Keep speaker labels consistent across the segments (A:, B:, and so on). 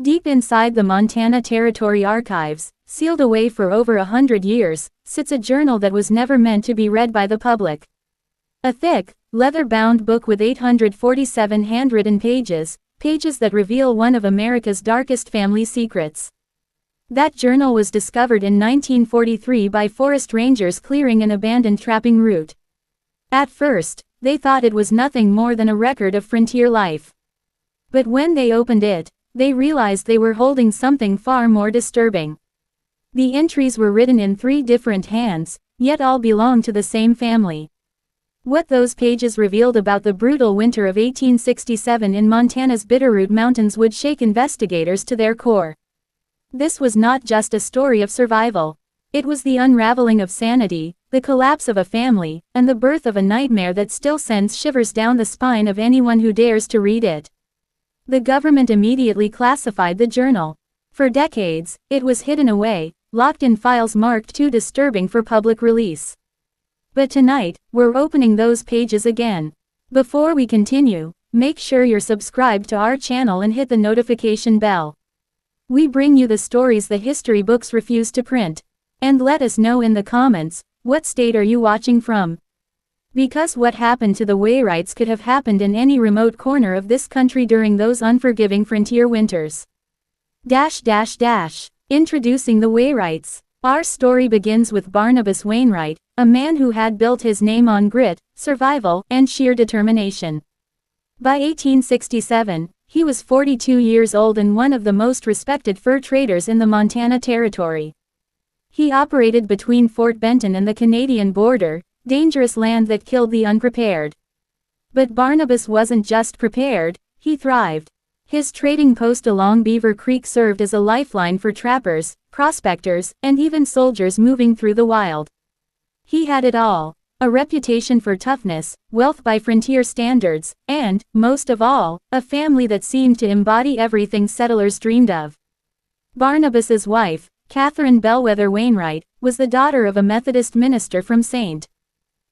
A: Deep inside the Montana Territory archives, sealed away for over 100 years, sits a journal that was never meant to be read by the public. A thick, leather-bound book with 847 handwritten pages, pages that reveal one of America's darkest family secrets. That journal was discovered in 1943 by forest rangers clearing an abandoned trapping route. At first, they thought it was nothing more than a record of frontier life. But when they opened it, they realized they were holding something far more disturbing. The entries were written in 3 different hands, yet all belonged to the same family. What those pages revealed about the brutal winter of 1867 in Montana's Bitterroot Mountains would shake investigators to their core. This was not just a story of survival. It was the unraveling of sanity, the collapse of a family, and the birth of a nightmare that still sends shivers down the spine of anyone who dares to read it. The government immediately classified the journal. For decades, it was hidden away, locked in files marked too disturbing for public release. But tonight, we're opening those pages again. Before we continue, make sure you're subscribed to our channel and hit the notification bell. We bring you the stories the history books refuse to print. And let us know in the comments, what state are you watching from? Because what happened to the Wainwrights could have happened in any remote corner of this country during those unforgiving frontier winters. Introducing the Wainwrights. Our story begins with Barnabas Wainwright, a man who had built his name on grit, survival, and sheer determination. By 1867, he was 42 years old and one of the most respected fur traders in the Montana Territory. He operated between Fort Benton and the Canadian border, dangerous land that killed the unprepared. But Barnabas wasn't just prepared, he thrived. His trading post along Beaver Creek served as a lifeline for trappers, prospectors, and even soldiers moving through the wild. He had it all: a reputation for toughness, wealth by frontier standards, and, most of all, a family that seemed to embody everything settlers dreamed of. Barnabas's wife, Catherine Bellwether Wainwright, was the daughter of a Methodist minister from St.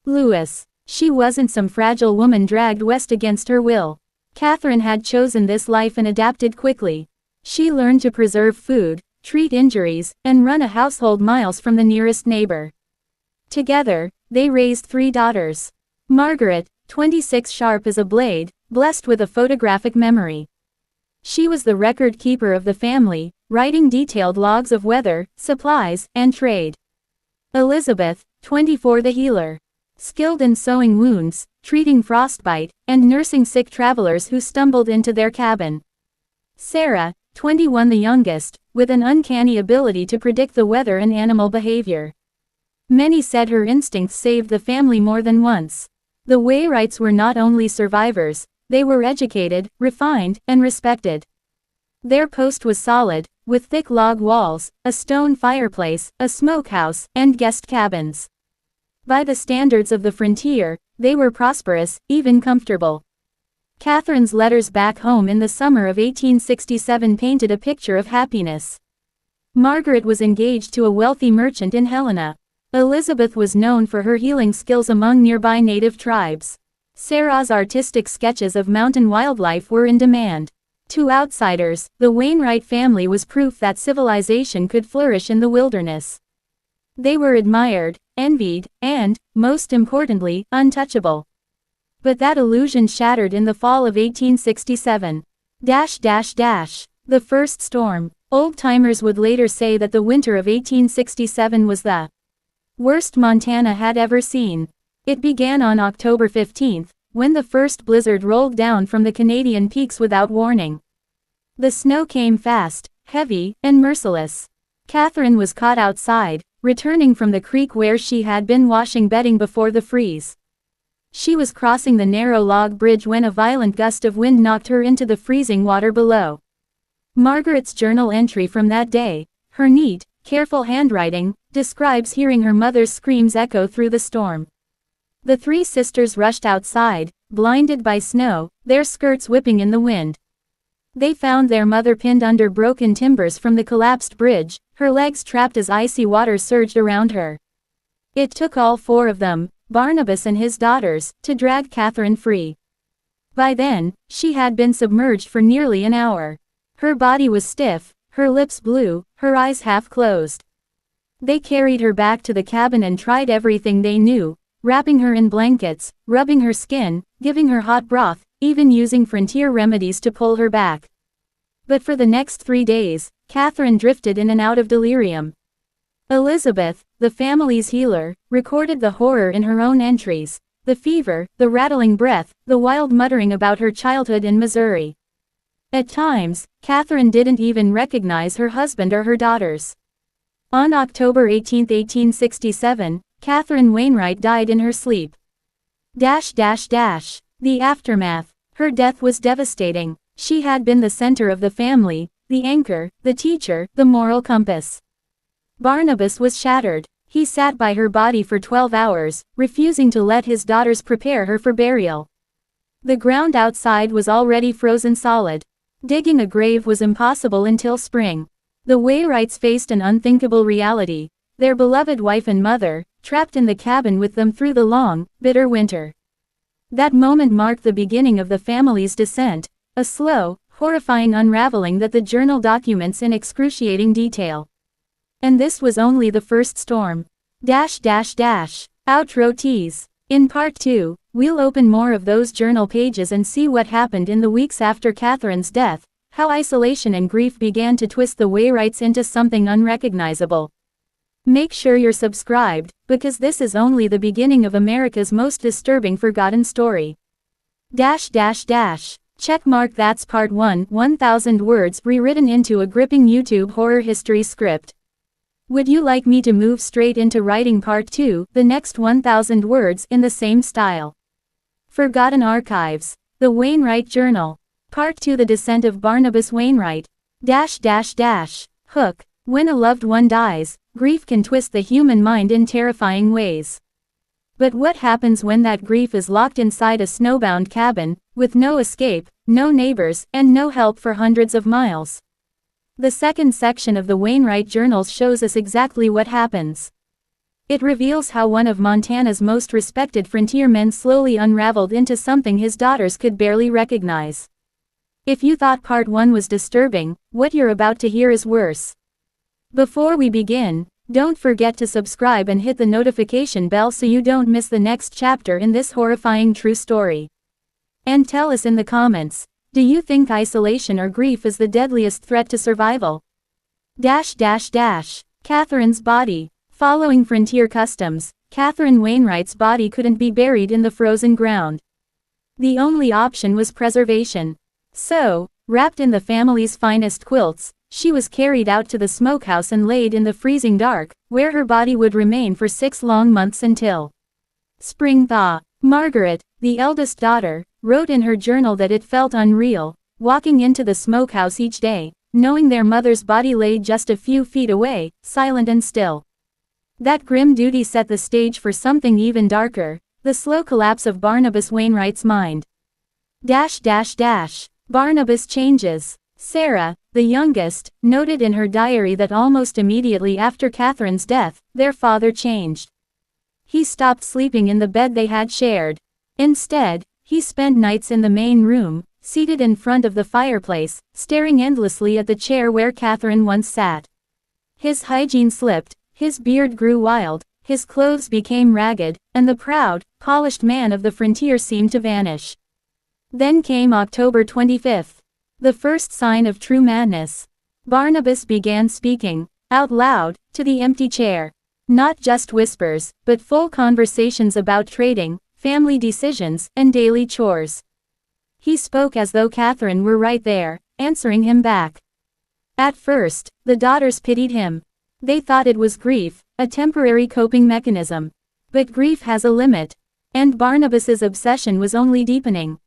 A: Louis. She wasn't some fragile woman dragged west against her will. Catherine had chosen this life and adapted quickly. She learned to preserve food, treat injuries, and run a household miles from the nearest neighbor. Together, they raised 3 daughters. Margaret, 26, sharp as a blade, blessed with a photographic memory. She was the record keeper of the family, writing detailed logs of weather, supplies, and trade. Elizabeth, 24, the healer. Skilled in sewing wounds, treating frostbite, and nursing sick travelers who stumbled into their cabin. Sarah, 21, the youngest, with an uncanny ability to predict the weather and animal behavior. Many said her instincts saved the family more than once. The Wainwrights were not only survivors, they were educated, refined, and respected. Their post was solid, with thick log walls, a stone fireplace, a smokehouse, and guest cabins. By the standards of the frontier, they were prosperous, even comfortable. Catherine's letters back home in the summer of 1867 painted a picture of happiness. Margaret was engaged to a wealthy merchant in Helena. Elizabeth was known for her healing skills among nearby native tribes. Sarah's artistic sketches of mountain wildlife were in demand. To outsiders, the Wainwright family was proof that civilization could flourish in the wilderness. They were admired, envied, and, most importantly, untouchable. But that illusion shattered in the fall of 1867. The first storm. Old-timers would later say that the winter of 1867 was the worst Montana had ever seen. It began on October 15, when the first blizzard rolled down from the Canadian peaks without warning. The snow came fast, heavy, and merciless. Catherine was caught outside, returning from the creek where she had been washing bedding before the freeze. She was crossing the narrow log bridge when a violent gust of wind knocked her into the freezing water below. Margaret's journal entry from that day, her neat, careful handwriting, describes hearing her mother's screams echo through the storm. The 3 sisters rushed outside, blinded by snow, their skirts whipping in the wind. They found their mother pinned under broken timbers from the collapsed bridge, her legs trapped as icy water surged around her. It took all 4 of them, Barnabas and his daughters, to drag Catherine free. By then, she had been submerged for nearly an hour. Her body was stiff, her lips blue, her eyes half closed. They carried her back to the cabin and tried everything they knew, wrapping her in blankets, rubbing her skin, giving her hot broth, even using frontier remedies to pull her back. But for the next 3 days, Catherine drifted in and out of delirium. Elizabeth, the family's healer, recorded the horror in her own entries: the fever, the rattling breath, the wild muttering about her childhood in Missouri. At times, Catherine didn't even recognize her husband or her daughters. On October 18, 1867, Catherine Wainwright died in her sleep. The aftermath. Her death was devastating. She had been the center of the family, the anchor, the teacher, the moral compass. Barnabas was shattered. He sat by her body for 12 hours, refusing to let his daughters prepare her for burial. The ground outside was already frozen solid. Digging a grave was impossible until spring. The Wainwrights faced an unthinkable reality: their beloved wife and mother, trapped in the cabin with them through the long, bitter winter. That moment marked the beginning of the family's descent, a slow, horrifying unraveling that the journal documents in excruciating detail. And this was only the first storm. Outro tease. In part 2, we'll open more of those journal pages and see what happened in the weeks after Catherine's death, how isolation and grief began to twist the Wainwrights into something unrecognizable. Make sure you're subscribed, because this is only the beginning of America's most disturbing forgotten story. Checkmark. That's part 1, 1,000 words rewritten into a gripping YouTube horror history script. Would you like me to move straight into writing part 2, the next 1,000 words in the same style? Forgotten Archives. The Wainwright Journal. Part 2, The Descent of Barnabas Wainwright. Hook. When a loved one dies, grief can twist the human mind in terrifying ways. But what happens when that grief is locked inside a snowbound cabin, with no escape, no neighbors, and no help for hundreds of miles? The second section of the Wainwright Journals shows us exactly what happens. It reveals how one of Montana's most respected frontiermen slowly unraveled into something his daughters could barely recognize. If you thought part 1 was disturbing, what you're about to hear is worse. Before we begin, don't forget to subscribe and hit the notification bell so you don't miss the next chapter in this horrifying true story. And tell us in the comments, do you think isolation or grief is the deadliest threat to survival? Catherine's body. Following frontier customs, Catherine Wainwright's body couldn't be buried in the frozen ground. The only option was preservation. So, wrapped in the family's finest quilts, she was carried out to the smokehouse and laid in the freezing dark, where her body would remain for 6 long months until spring thaw. Margaret, the eldest daughter, wrote in her journal that it felt unreal, walking into the smokehouse each day, knowing their mother's body lay just a few feet away, silent and still. That grim duty set the stage for something even darker: the slow collapse of Barnabas Wainwright's mind. Barnabas changes. Sarah, the youngest, noted in her diary that almost immediately after Catherine's death, their father changed. He stopped sleeping in the bed they had shared. Instead, he spent nights in the main room, seated in front of the fireplace, staring endlessly at the chair where Catherine once sat. His hygiene slipped, his beard grew wild, his clothes became ragged, and the proud, polished man of the frontier seemed to vanish. Then came October 25th. The first sign of true madness. Barnabas began speaking, out loud, to the empty chair. Not just whispers, but full conversations about trading, family decisions, and daily chores. He spoke as though Catherine were right there, answering him back. At first, the daughters pitied him. They thought it was grief, a temporary coping mechanism. But grief has a limit. And Barnabas's obsession was only deepening.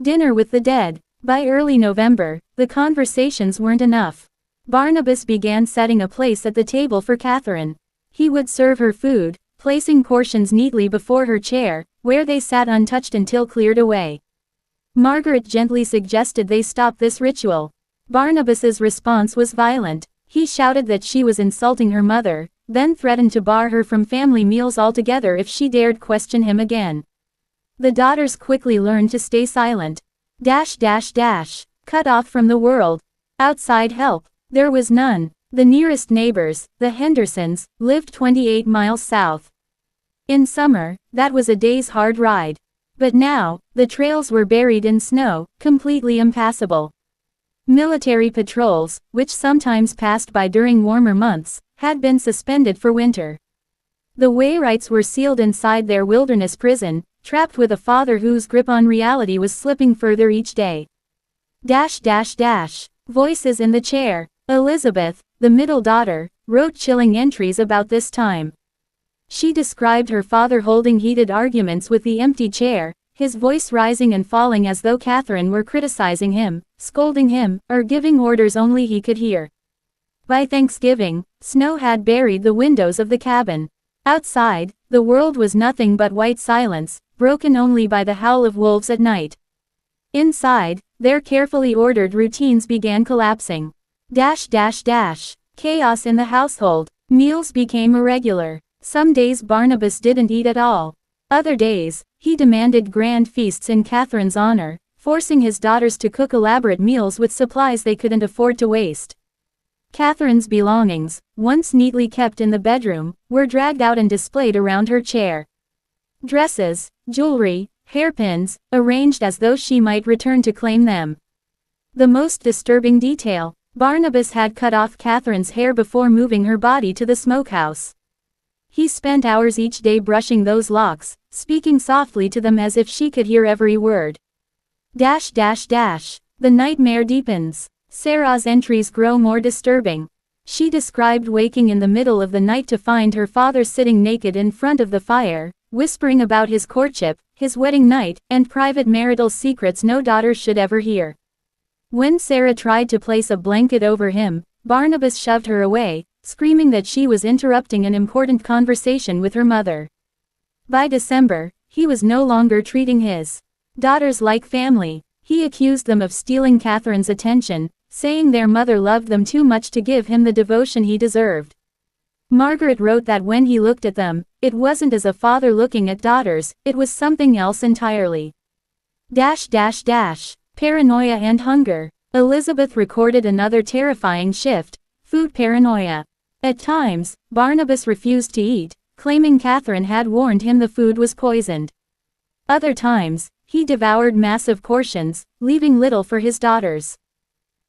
A: Dinner with the dead. By early November, the conversations weren't enough. Barnabas began setting a place at the table for Catherine. He would serve her food, placing portions neatly before her chair, where they sat untouched until cleared away. Margaret gently suggested they stop this ritual. Barnabas's response was violent. He shouted that she was insulting her mother, then threatened to bar her from family meals altogether if she dared question him again. The daughters quickly learned to stay silent. Cut off from the world. Outside help. There was none. The nearest neighbors, the Hendersons, lived 28 miles south. In summer, that was a day's hard ride. But now, the trails were buried in snow, completely impassable. Military patrols, which sometimes passed by during warmer months, had been suspended for winter. The Wainwrights were sealed inside their wilderness prison, trapped with a father whose grip on reality was slipping further each day. Voices in the chair. Elizabeth, the middle daughter, wrote chilling entries about this time. She described her father holding heated arguments with the empty chair, his voice rising and falling as though Catherine were criticizing him, scolding him, or giving orders only he could hear. By Thanksgiving, snow had buried the windows of the cabin. Outside, the world was nothing but white silence, broken only by the howl of wolves at night. Inside, their carefully ordered routines began collapsing. Chaos in the household. Meals became irregular. Some days Barnabas didn't eat at all. Other days, he demanded grand feasts in Catherine's honor, forcing his daughters to cook elaborate meals with supplies they couldn't afford to waste. Catherine's belongings, once neatly kept in the bedroom, were dragged out and displayed around her chair. Dresses, jewelry, hairpins, arranged as though she might return to claim them. The most disturbing detail, Barnabas had cut off Catherine's hair before moving her body to the smokehouse. He spent hours each day brushing those locks, speaking softly to them as if she could hear every word. The nightmare deepens. Sarah's entries grow more disturbing. She described waking in the middle of the night to find her father sitting naked in front of the fire, whispering about his courtship, his wedding night, and private marital secrets no daughter should ever hear. When Sarah tried to place a blanket over him, Barnabas shoved her away, screaming that she was interrupting an important conversation with her mother. By December, he was no longer treating his daughters like family. He accused them of stealing Catherine's attention, saying their mother loved them too much to give him the devotion he deserved. Margaret wrote that when he looked at them, it wasn't as a father looking at daughters, it was something else entirely. Paranoia and hunger. Elizabeth recorded another terrifying shift, food paranoia. At times, Barnabas refused to eat, claiming Catherine had warned him the food was poisoned. Other times, he devoured massive portions, leaving little for his daughters.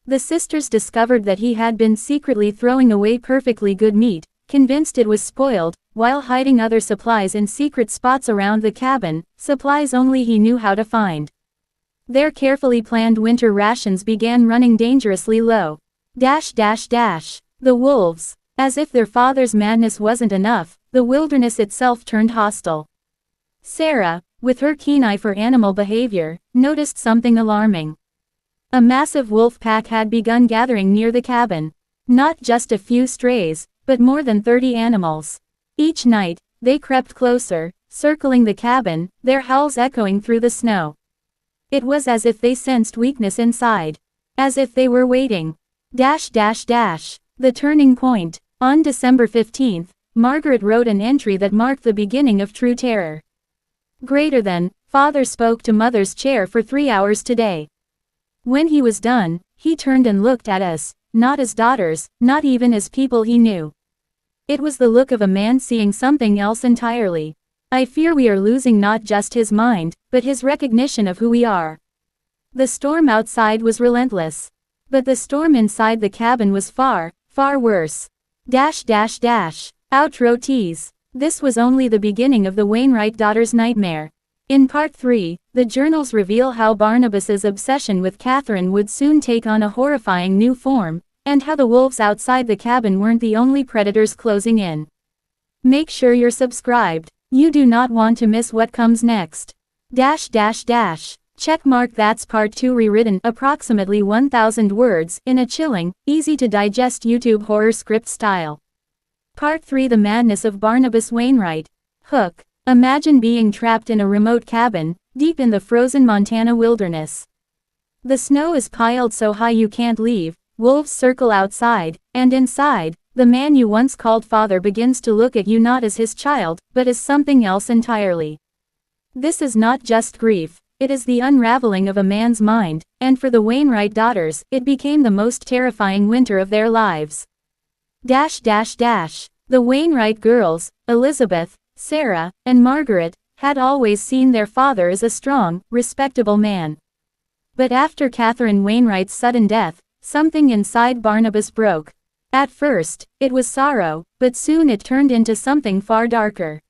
A: The sisters discovered that he had been secretly throwing away perfectly good meat, convinced it was spoiled, while hiding other supplies in secret spots around the cabin, supplies only he knew how to find. Their carefully planned winter rations began running dangerously low. The wolves. As if their father's madness wasn't enough, the wilderness itself turned hostile. Sarah, with her keen eye for animal behavior, noticed something alarming. A massive wolf pack had begun gathering near the cabin. Not just a few strays, but more than 30 animals. Each night, they crept closer, circling the cabin, their howls echoing through the snow. It was as if they sensed weakness inside. As if they were waiting. The turning point. On December 15, Margaret wrote an entry that marked the beginning of true terror. Greater than, father spoke to mother's chair for 3 hours today. When he was done, he turned and looked at us, not as daughters, not even as people he knew. It was the look of a man seeing something else entirely. I fear we are losing not just his mind, but his recognition of who we are. The storm outside was relentless. But the storm inside the cabin was far, far worse. Outro tease. This was only the beginning of the Wainwright daughters' nightmare. In Part 3, the journals reveal how Barnabas's obsession with Catherine would soon take on a horrifying new form, and how the wolves outside the cabin weren't the only predators closing in. Make sure you're subscribed. You do not want to miss what comes next. Checkmark. That's Part 2 rewritten approximately 1,000 words in a chilling, easy-to-digest YouTube horror script style. Part 3 The Madness of Barnabas Wainwright. Hook. Imagine being trapped in a remote cabin, deep in the frozen Montana wilderness. The snow is piled so high you can't leave, wolves circle outside, and inside, the man you once called father begins to look at you not as his child, but as something else entirely. This is not just grief. it is the unraveling of a man's mind, and for the Wainwright daughters, it became the most terrifying winter of their lives. The Wainwright girls, Elizabeth, Sarah, and Margaret, had always seen their father as a strong, respectable man. But after Catherine Wainwright's sudden death, something inside Barnabas broke. At first, it was sorrow, but soon it turned into something far darker.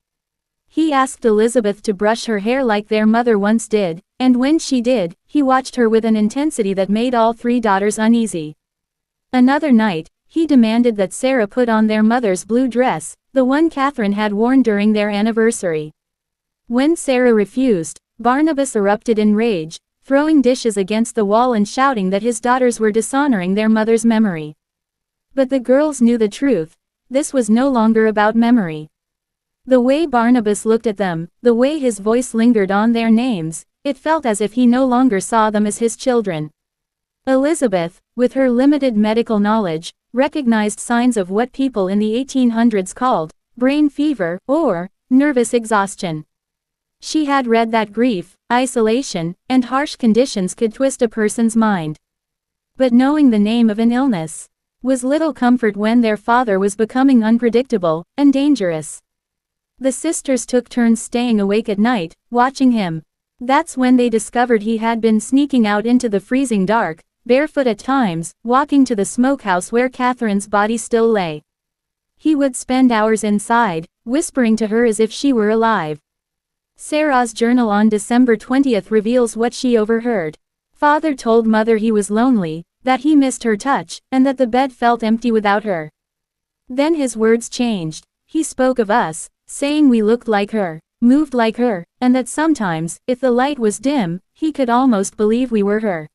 A: He asked Elizabeth to brush her hair like their mother once did, and when she did, he watched her with an intensity that made all three daughters uneasy. Another night, he demanded that Sarah put on their mother's blue dress, the one Catherine had worn during their anniversary. When Sarah refused, Barnabas erupted in rage, throwing dishes against the wall and shouting that his daughters were dishonoring their mother's memory. But the girls knew the truth. This was no longer about memory. The way Barnabas looked at them, the way his voice lingered on their names, it felt as if he no longer saw them as his children. Elizabeth, with her limited medical knowledge, recognized signs of what people in the 1800s called brain fever or nervous exhaustion. She had read that grief, isolation, and harsh conditions could twist a person's mind. But knowing the name of an illness was little comfort when their father was becoming unpredictable and dangerous. The sisters took turns staying awake at night, watching him. That's when they discovered he had been sneaking out into the freezing dark, barefoot at times, walking to the smokehouse where Catherine's body still lay. He would spend hours inside, whispering to her as if she were alive. Sarah's journal on December 20th reveals what she overheard. Father told Mother he was lonely, that he missed her touch, and that the bed felt empty without her. Then his words changed. He spoke of us, saying we looked like her, moved like her, and that sometimes, if the light was dim, he could almost believe we were her.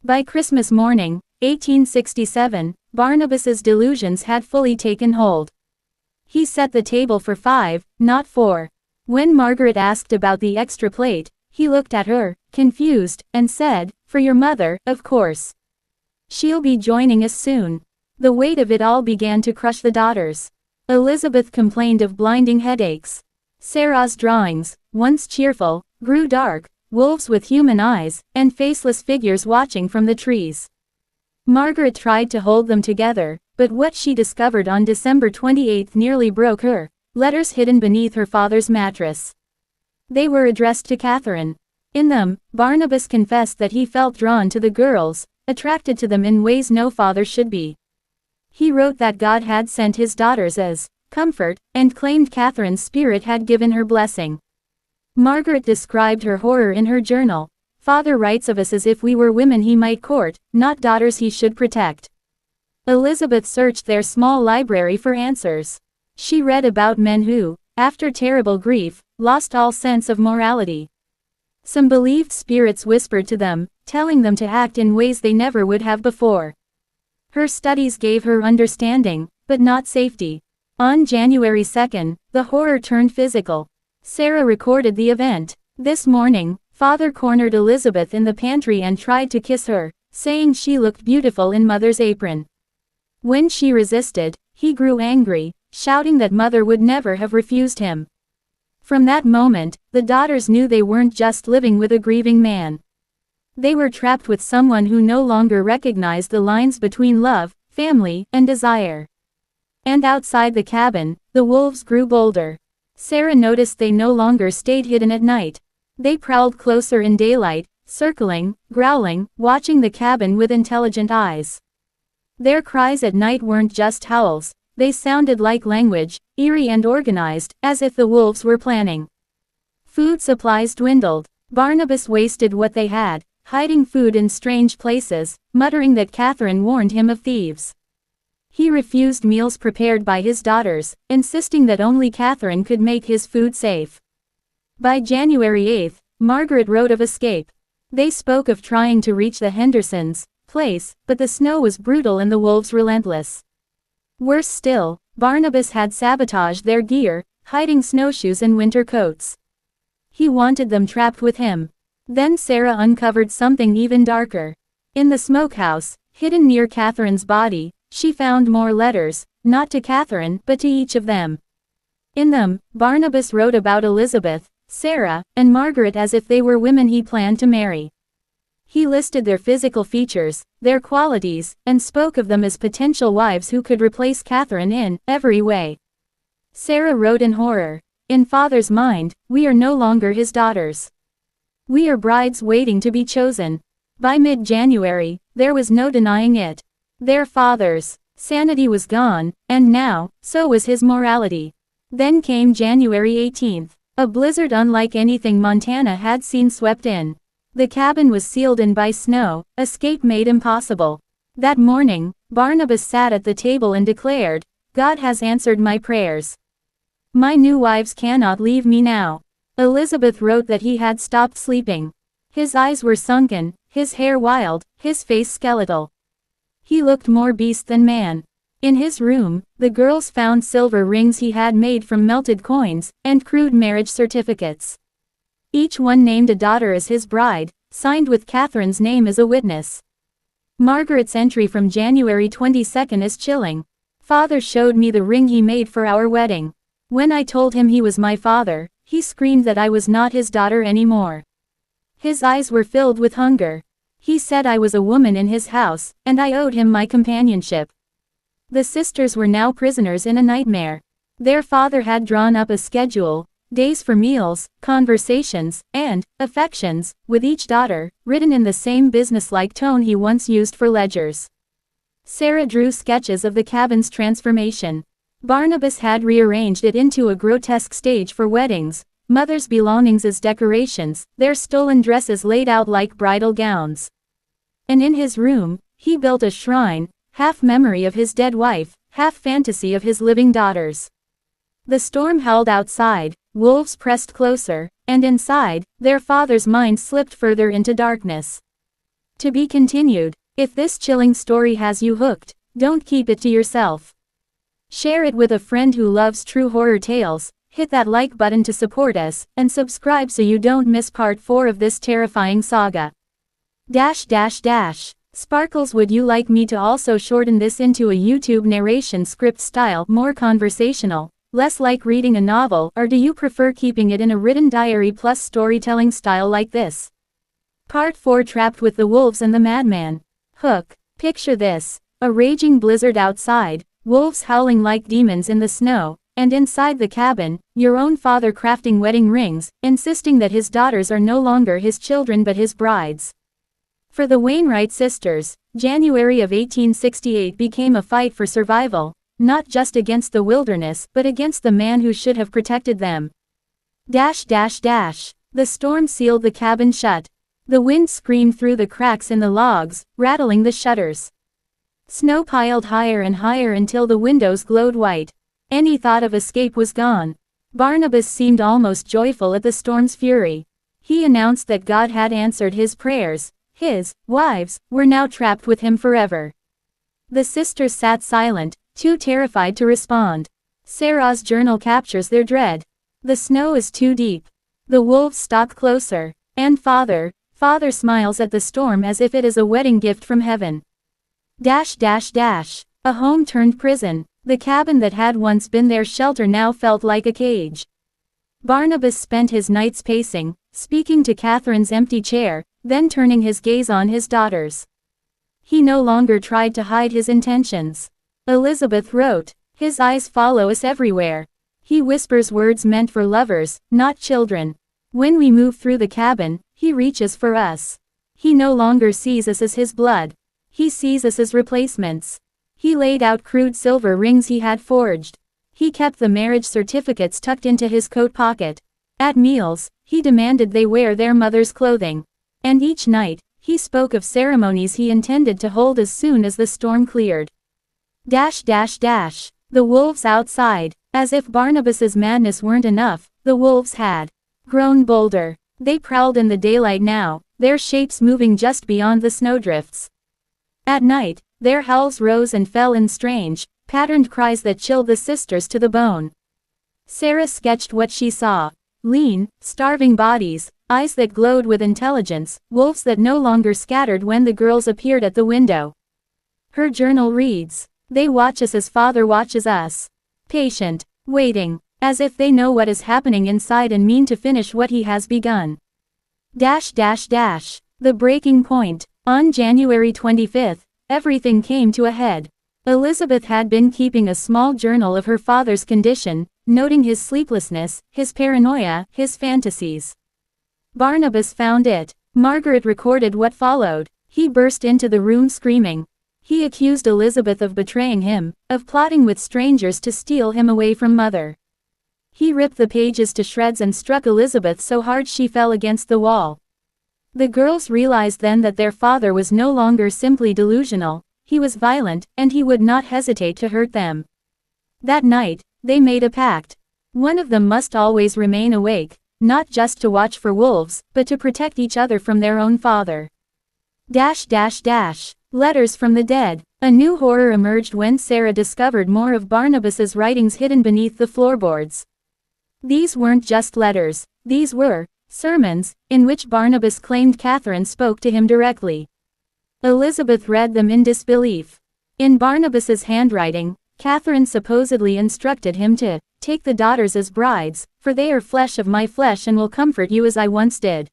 A: By Christmas morning, 1867, Barnabas's delusions had fully taken hold. He set the table for 5, not 4. When Margaret asked about the extra plate, he looked at her, confused, and said, "For your mother, of course. She'll be joining us soon." The weight of it all began to crush the daughters. Elizabeth complained of blinding headaches. Sarah's drawings, once cheerful, grew dark, wolves with human eyes, and faceless figures watching from the trees. Margaret tried to hold them together, but what she discovered on December 28 nearly broke her. Letters hidden beneath her father's mattress. They were addressed to Catherine. In them, Barnabas confessed that he felt drawn to the girls, attracted to them in ways no father should be. He wrote that God had sent his daughters as comfort, and claimed Catherine's spirit had given her blessing. Margaret described her horror in her journal. Father writes of us as if we were women he might court, not daughters he should protect. Elizabeth searched their small library for answers. She read about men who, after terrible grief, lost all sense of morality. Some believed spirits whispered to them, telling them to act in ways they never would have before. Her studies gave her understanding, but not safety. On January 2, the horror turned physical. Sarah recorded the event. This morning, Father cornered Elizabeth in the pantry and tried to kiss her, saying she looked beautiful in Mother's apron. When she resisted, he grew angry, shouting that Mother would never have refused him. From that moment, the daughters knew they weren't just living with a grieving man. They were trapped with someone who no longer recognized the lines between love, family, and desire. And outside the cabin, the wolves grew bolder. Sarah noticed they no longer stayed hidden at night. They prowled closer in daylight, circling, growling, watching the cabin with intelligent eyes. Their cries at night weren't just howls, they sounded like language, eerie and organized, as if the wolves were planning. Food supplies dwindled. Barnabas wasted what they had, hiding food in strange places, muttering that Catherine warned him of thieves. He refused meals prepared by his daughters, insisting that only Catherine could make his food safe. By January 8, Margaret wrote of escape. They spoke of trying to reach the Hendersons' place, but the snow was brutal and the wolves relentless. Worse still, Barnabas had sabotaged their gear, hiding snowshoes and winter coats. He wanted them trapped with him. Then Sarah uncovered something even darker. In the smokehouse, hidden near Catherine's body, she found more letters, not to Catherine, but to each of them. In them, Barnabas wrote about Elizabeth, Sarah, and Margaret as if they were women he planned to marry. He listed their physical features, their qualities, and spoke of them as potential wives who could replace Catherine in every way. Sarah wrote in horror, "In Father's mind, we are no longer his daughters. We are brides waiting to be chosen." By mid-January, there was no denying it. Their father's sanity was gone, and now, so was his morality. Then came January 18th. A blizzard unlike anything Montana had seen swept in. The cabin was sealed in by snow, escape made impossible. That morning, Barnabas sat at the table and declared, "God has answered my prayers. My new wives cannot leave me now." Elizabeth wrote that he had stopped sleeping. His eyes were sunken, his hair wild, his face skeletal. He looked more beast than man. In his room, the girls found silver rings he had made from melted coins, and crude marriage certificates. Each one named a daughter as his bride, signed with Catherine's name as a witness. Margaret's entry from January 22 is chilling. "Father showed me the ring he made for our wedding. When I told him he was my father, he screamed that I was not his daughter anymore. His eyes were filled with hunger. He said I was a woman in his house, and I owed him my companionship." The sisters were now prisoners in a nightmare. Their father had drawn up a schedule, days for meals, conversations, and affections, with each daughter, written in the same businesslike tone he once used for ledgers. Sarah drew sketches of the cabin's transformation. Barnabas had rearranged it into a grotesque stage for weddings, mother's belongings as decorations, their stolen dresses laid out like bridal gowns. And in his room, he built a shrine, half memory of his dead wife, half fantasy of his living daughters. The storm held outside, wolves pressed closer, and inside, their father's mind slipped further into darkness. To be continued. If this chilling story has you hooked, don't keep it to yourself. Share it with a friend who loves true horror tales, hit that like button to support us, and subscribe so you don't miss part 4 of this terrifying saga. Sparkles, would you like me to also shorten this into a YouTube narration script style, more conversational, less like reading a novel, or do you prefer keeping it in a written diary plus storytelling style like this? Part 4, Trapped with the Wolves and the Madman. Hook. Picture this. A raging blizzard outside, wolves howling like demons in the snow, and inside the cabin, your own father crafting wedding rings, insisting that his daughters are no longer his children but his brides. For the Wainwright sisters, January of 1868 became a fight for survival, not just against the wilderness but against the man who should have protected them. The storm sealed the cabin shut. The wind screamed through the cracks in the logs, rattling the shutters. Snow piled higher and higher until the windows glowed white. Any thought of escape was gone. Barnabas seemed almost joyful at the storm's fury. He announced that God had answered his prayers. His wives were now trapped with him forever. The sisters sat silent, too terrified to respond. Sarah's journal captures their dread. The snow is too deep. The wolves stalk closer. And Father smiles at the storm as if it is a wedding gift from heaven. A home turned prison. The cabin that had once been their shelter now felt like a cage. Barnabas spent his nights pacing, speaking to Catherine's empty chair, then turning his gaze on his daughters. He no longer tried to hide his intentions. Elizabeth wrote, "His eyes follow us everywhere. He whispers words meant for lovers, not children. When we move through the cabin, he reaches for us. He no longer sees us as his blood. He sees us as replacements." He laid out crude silver rings he had forged. He kept the marriage certificates tucked into his coat pocket. At meals, he demanded they wear their mother's clothing. And each night, he spoke of ceremonies he intended to hold as soon as the storm cleared. The wolves outside. As if Barnabas's madness weren't enough, the wolves had grown bolder. They prowled in the daylight now, their shapes moving just beyond the snowdrifts. At night, their howls rose and fell in strange, patterned cries that chilled the sisters to the bone. Sarah sketched what she saw. Lean, starving bodies, eyes that glowed with intelligence, wolves that no longer scattered when the girls appeared at the window. Her journal reads, "They watch us as Father watches us. Patient, waiting, As if they know what is happening inside and mean to finish what he has begun. The breaking point. On January 25, everything came to a head. Elizabeth had been keeping a small journal of her father's condition, noting his sleeplessness, his paranoia, his fantasies. Barnabas found it. Margaret recorded what followed. He burst into the room screaming. He accused Elizabeth of betraying him, of plotting with strangers to steal him away from Mother. He ripped the pages to shreds and struck Elizabeth so hard she fell against the wall. The girls realized then that their father was no longer simply delusional, he was violent, and he would not hesitate to hurt them. That night, they made a pact. One of them must always remain awake, not just to watch for wolves, but to protect each other from their own father. Letters from the dead. A new horror emerged when Sarah discovered more of Barnabas's writings hidden beneath the floorboards. These weren't just letters, these were sermons, in which Barnabas claimed Catherine spoke to him directly. Elizabeth read them in disbelief. In Barnabas's handwriting, Catherine supposedly instructed him to take the daughters as brides, for they are flesh of my flesh and will comfort you as I once did.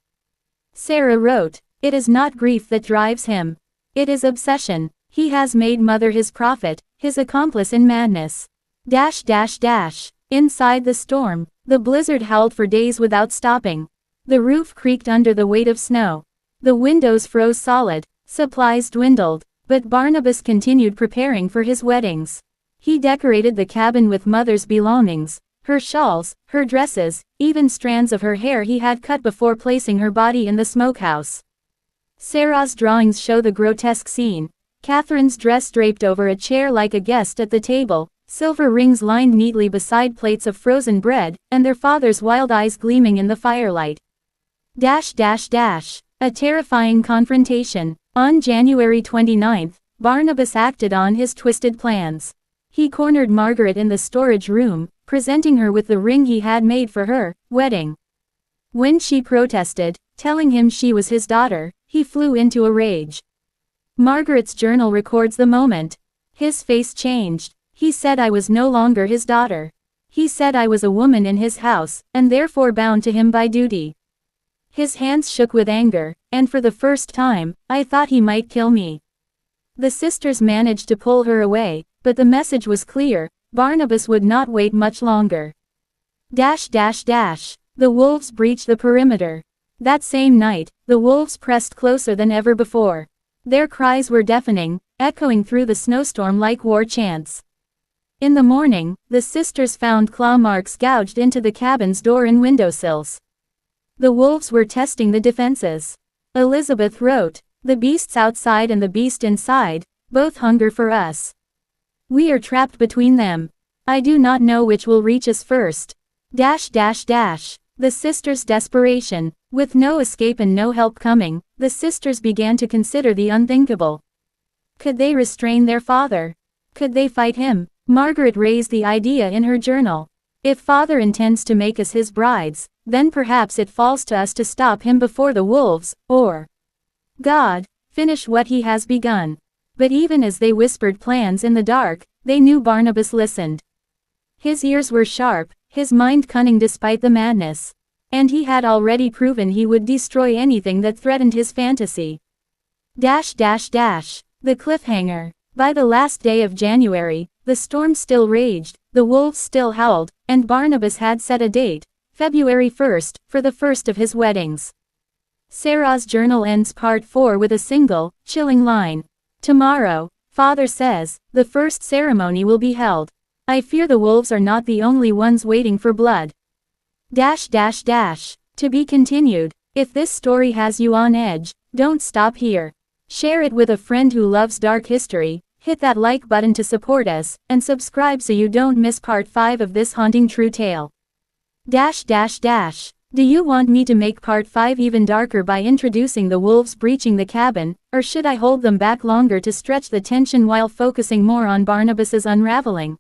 A: Sarah wrote, it is not grief that drives him. It is obsession. He has made Mother his prophet, his accomplice in madness. Inside the storm, the blizzard howled for days without stopping. The roof creaked under the weight of snow. The windows froze solid, supplies dwindled, but Barnabas continued preparing for his weddings. He decorated the cabin with Mother's belongings, her shawls, her dresses, even strands of her hair he had cut before placing her body in the smokehouse. Sarah's drawings show the grotesque scene. Catherine's dress draped over a chair like a guest at the table, silver rings lined neatly beside plates of frozen bread, and their father's wild eyes gleaming in the firelight. A terrifying confrontation. On January 29, Barnabas acted on his twisted plans. He cornered Margaret in the storage room, presenting her with the ring he had made for her wedding. When she protested, telling him she was his daughter, he flew into a rage. Margaret's journal records the moment. His face changed. He said I was no longer his daughter. He said I was a woman in his house, and therefore bound to him by duty. His hands shook with anger, and for the first time, I thought he might kill me. The sisters managed to pull her away, but the message was clear, Barnabas would not wait much longer. The wolves breached the perimeter. That same night, the wolves pressed closer than ever before. Their cries were deafening, echoing through the snowstorm like war chants. In the morning, the sisters found claw marks gouged into the cabin's door and windowsills. The wolves were testing the defenses. Elizabeth wrote, the beasts outside and the beast inside, both hunger for us. We are trapped between them. I do not know which will reach us first. The sisters' desperation. With no escape and no help coming, the sisters began to consider the unthinkable. Could they restrain their father? Could they fight him? Margaret raised the idea in her journal. If father intends to make us his brides, then perhaps it falls to us to stop him before the wolves, or God, finish what he has begun. But even as they whispered plans in the dark, they knew Barnabas listened. His ears were sharp, his mind cunning despite the madness. And he had already proven he would destroy anything that threatened his fantasy. The cliffhanger. By the last day of January, the storm still raged, the wolves still howled, and Barnabas had set a date, February 1st, for the first of his weddings. Sarah's journal ends part 4 with a single, chilling line. Tomorrow, father says, the first ceremony will be held. I fear the wolves are not the only ones waiting for blood. To be continued. If this story has you on edge, don't stop here. Share it with a friend who loves dark history, hit that like button to support us, and subscribe so you don't miss part 5 of this haunting true tale. Do you want me to make part 5 even darker by introducing the wolves breaching the cabin, or should I hold them back longer to stretch the tension while focusing more on Barnabas's unraveling?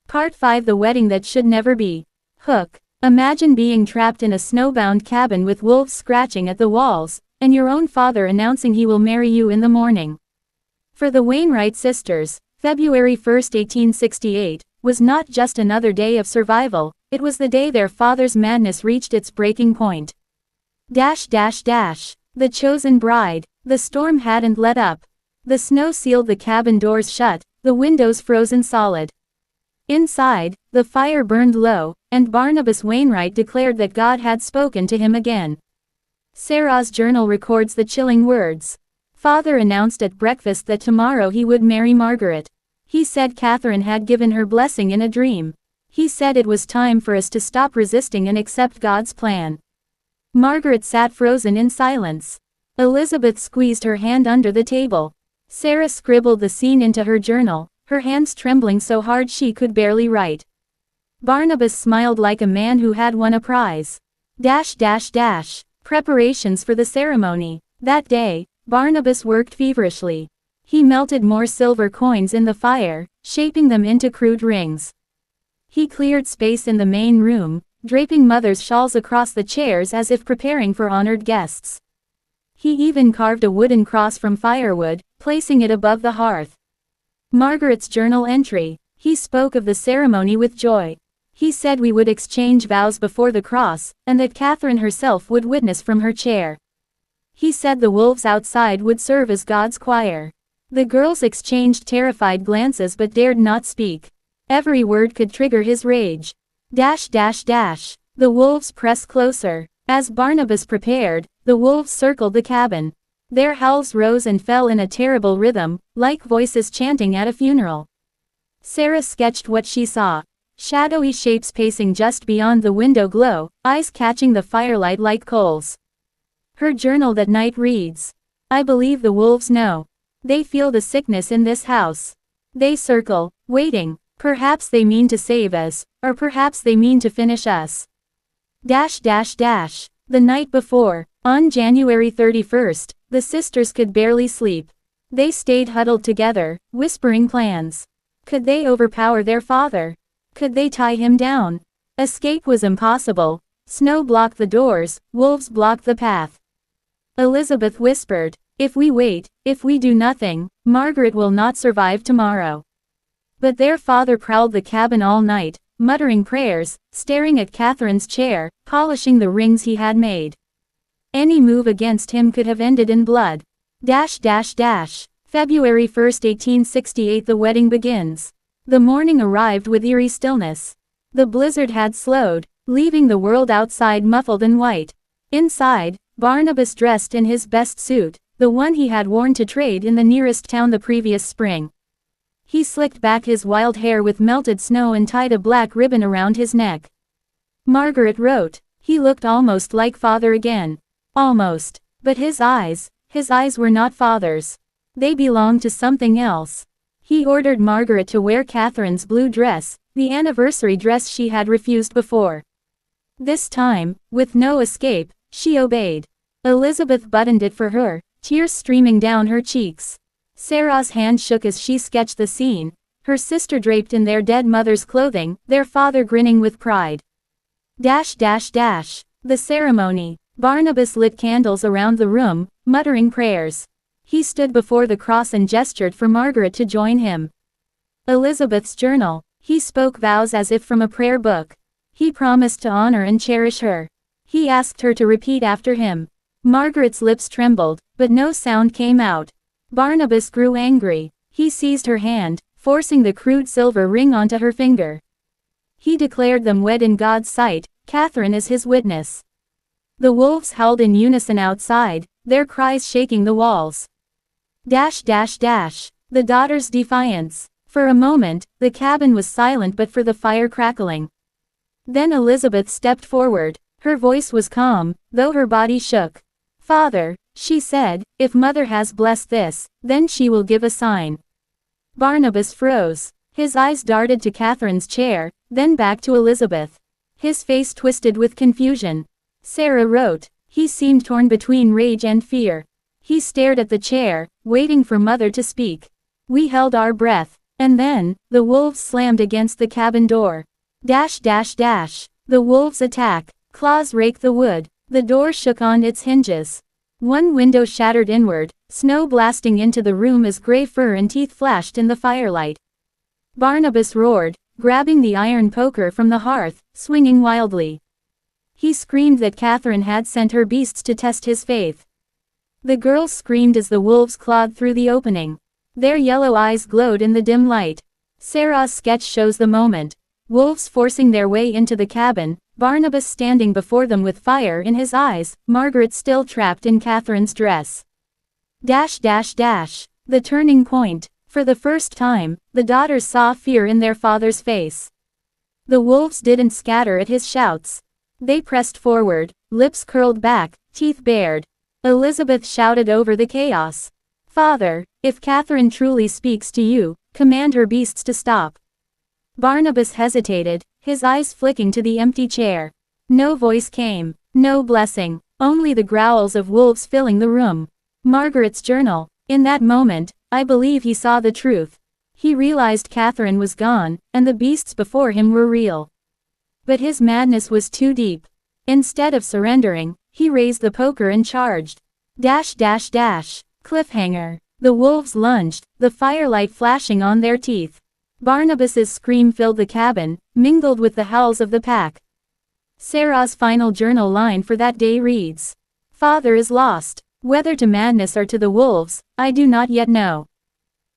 A: Part 5: The Wedding That Should Never Be. Hook. Imagine being trapped in a snowbound cabin with wolves scratching at the walls, and your own father announcing he will marry you in the morning. For the Wainwright sisters, February 1, 1868, was not just another day of survival, it was the day their father's madness reached its breaking point. The chosen bride. The storm hadn't let up. The snow sealed the cabin doors shut, the windows frozen solid. Inside, the fire burned low, and Barnabas Wainwright declared that God had spoken to him again. Sarah's journal records the chilling words. Father announced at breakfast that tomorrow he would marry Margaret. He said Catherine had given her blessing in a dream. He said it was time for us to stop resisting and accept God's plan. Margaret sat frozen in silence. Elizabeth squeezed her hand under the table. Sarah scribbled the scene into her journal, her hands trembling so hard she could barely write. Barnabas smiled like a man who had won a prize. Preparations for the ceremony. That day, Barnabas worked feverishly. He melted more silver coins in the fire, shaping them into crude rings. He cleared space in the main room, draping mother's shawls across the chairs as if preparing for honored guests. He even carved a wooden cross from firewood, placing it above the hearth. Margaret's journal entry. He spoke of the ceremony with joy. He said we would exchange vows before the cross, and that Catherine herself would witness from her chair. He said the wolves outside would serve as God's choir. The girls exchanged terrified glances but dared not speak. Every word could trigger his rage. The wolves pressed closer. As Barnabas prepared, the wolves circled the cabin. Their howls rose and fell in a terrible rhythm, like voices chanting at a funeral. Sarah sketched what she saw. Shadowy shapes pacing just beyond the window glow, eyes catching the firelight like coals. Her journal that night reads, I believe the wolves know. They feel the sickness in this house. They circle, waiting. Perhaps they mean to save us, or perhaps they mean to finish us. The night before, on January 31st, the sisters could barely sleep. They stayed huddled together, whispering plans. Could they overpower their father? Could they tie him down? Escape was impossible. Snow blocked the doors, wolves blocked the path. Elizabeth whispered, if we wait, if we do nothing, Margaret will not survive tomorrow. But their father prowled the cabin all night, muttering prayers, staring at Catherine's chair, polishing the rings he had made. Any move against him could have ended in blood. February 1, 1868. The wedding begins. The morning arrived with eerie stillness. The blizzard had slowed, leaving the world outside muffled in white. Inside, Barnabas dressed in his best suit, the one he had worn to trade in the nearest town the previous spring. He slicked back his wild hair with melted snow and tied a black ribbon around his neck. Margaret wrote. He looked almost like father again. Almost. But his eyes were not father's. They belonged to something else. He ordered Margaret to wear Catherine's blue dress, the anniversary dress she had refused before. This time, with no escape, she obeyed. Elizabeth buttoned it for her, tears streaming down her cheeks. Sarah's hand shook as she sketched the scene, her sister draped in their dead mother's clothing, their father grinning with pride. The ceremony. Barnabas lit candles around the room, muttering prayers. He stood before the cross and gestured for Margaret to join him. Elizabeth's journal. He spoke vows as if from a prayer book. He promised to honor and cherish her. He asked her to repeat after him. Margaret's lips trembled, but no sound came out. Barnabas grew angry. He seized her hand, forcing the crude silver ring onto her finger. He declared them wed in God's sight, Catherine as his witness. The wolves howled in unison outside, their cries shaking the walls. The daughter's defiance. For a moment, the cabin was silent but for the fire crackling. Then Elizabeth stepped forward. Her voice was calm, though her body shook. Father, she said, if mother has blessed this, then she will give a sign. Barnabas froze. His eyes darted to Catherine's chair, then back to Elizabeth. His face twisted with confusion. Sarah wrote. He seemed torn between rage and fear. He stared at the chair, waiting for mother to speak. We held our breath. And then, the wolves slammed against the cabin door. The wolves attack. Claws raked the wood. The door shook on its hinges. One window shattered inward, snow blasting into the room as gray fur and teeth flashed in the firelight. Barnabas roared, grabbing the iron poker from the hearth, swinging wildly. He screamed that Catherine had sent her beasts to test his faith. The girls screamed as the wolves clawed through the opening. Their yellow eyes glowed in the dim light. Sarah's sketch shows the moment. Wolves forcing their way into the cabin, Barnabas standing before them with fire in his eyes, Margaret still trapped in Catherine's dress. The turning point. For the first time, the daughters saw fear in their father's face. The wolves didn't scatter at his shouts. They pressed forward, lips curled back, teeth bared. Elizabeth shouted over the chaos. "Father, if Catherine truly speaks to you, command her beasts to stop." Barnabas hesitated, his eyes flicking to the empty chair. No voice came, no blessing, only the growls of wolves filling the room. Margaret's journal. In that moment, I believe he saw the truth. He realized Catherine was gone, and the beasts before him were real. But his madness was too deep. Instead of surrendering, he raised the poker and charged. Cliffhanger. The wolves lunged, the firelight flashing on their teeth. Barnabas's scream filled the cabin, mingled with the howls of the pack. Sarah's final journal line for that day reads, "Father is lost. Whether to madness or to the wolves, I do not yet know.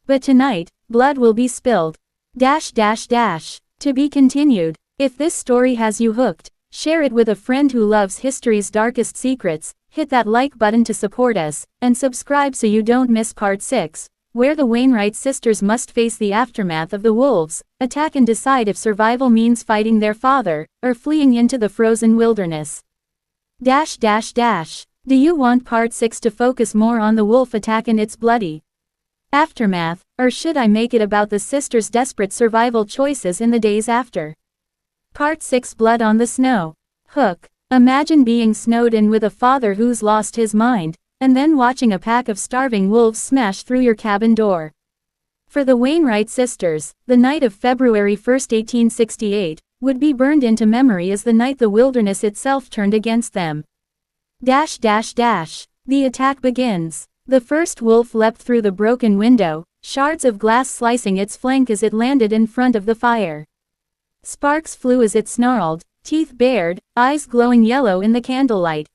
A: But tonight, blood will be spilled. To be continued. If this story has you hooked, share it with a friend who loves history's darkest secrets, hit that like button to support us, and subscribe so you don't miss part 6, where the Wainwright sisters must face the aftermath of the wolves, attack and decide if survival means fighting their father, or fleeing into the frozen wilderness. Do you want part 6 to focus more on the wolf attack and its bloody aftermath, or should I make it about the sisters' desperate survival choices in the days after? Part 6 Blood on the Snow. Hook. Imagine being snowed in with a father who's lost his mind, and then watching a pack of starving wolves smash through your cabin door. For the Wainwright sisters, the night of February 1, 1868, would be burned into memory as the night the wilderness itself turned against them. The attack begins. The first wolf leapt through the broken window, shards of glass slicing its flank as it landed in front of the fire. Sparks flew as it snarled, teeth bared, eyes glowing yellow in the candlelight.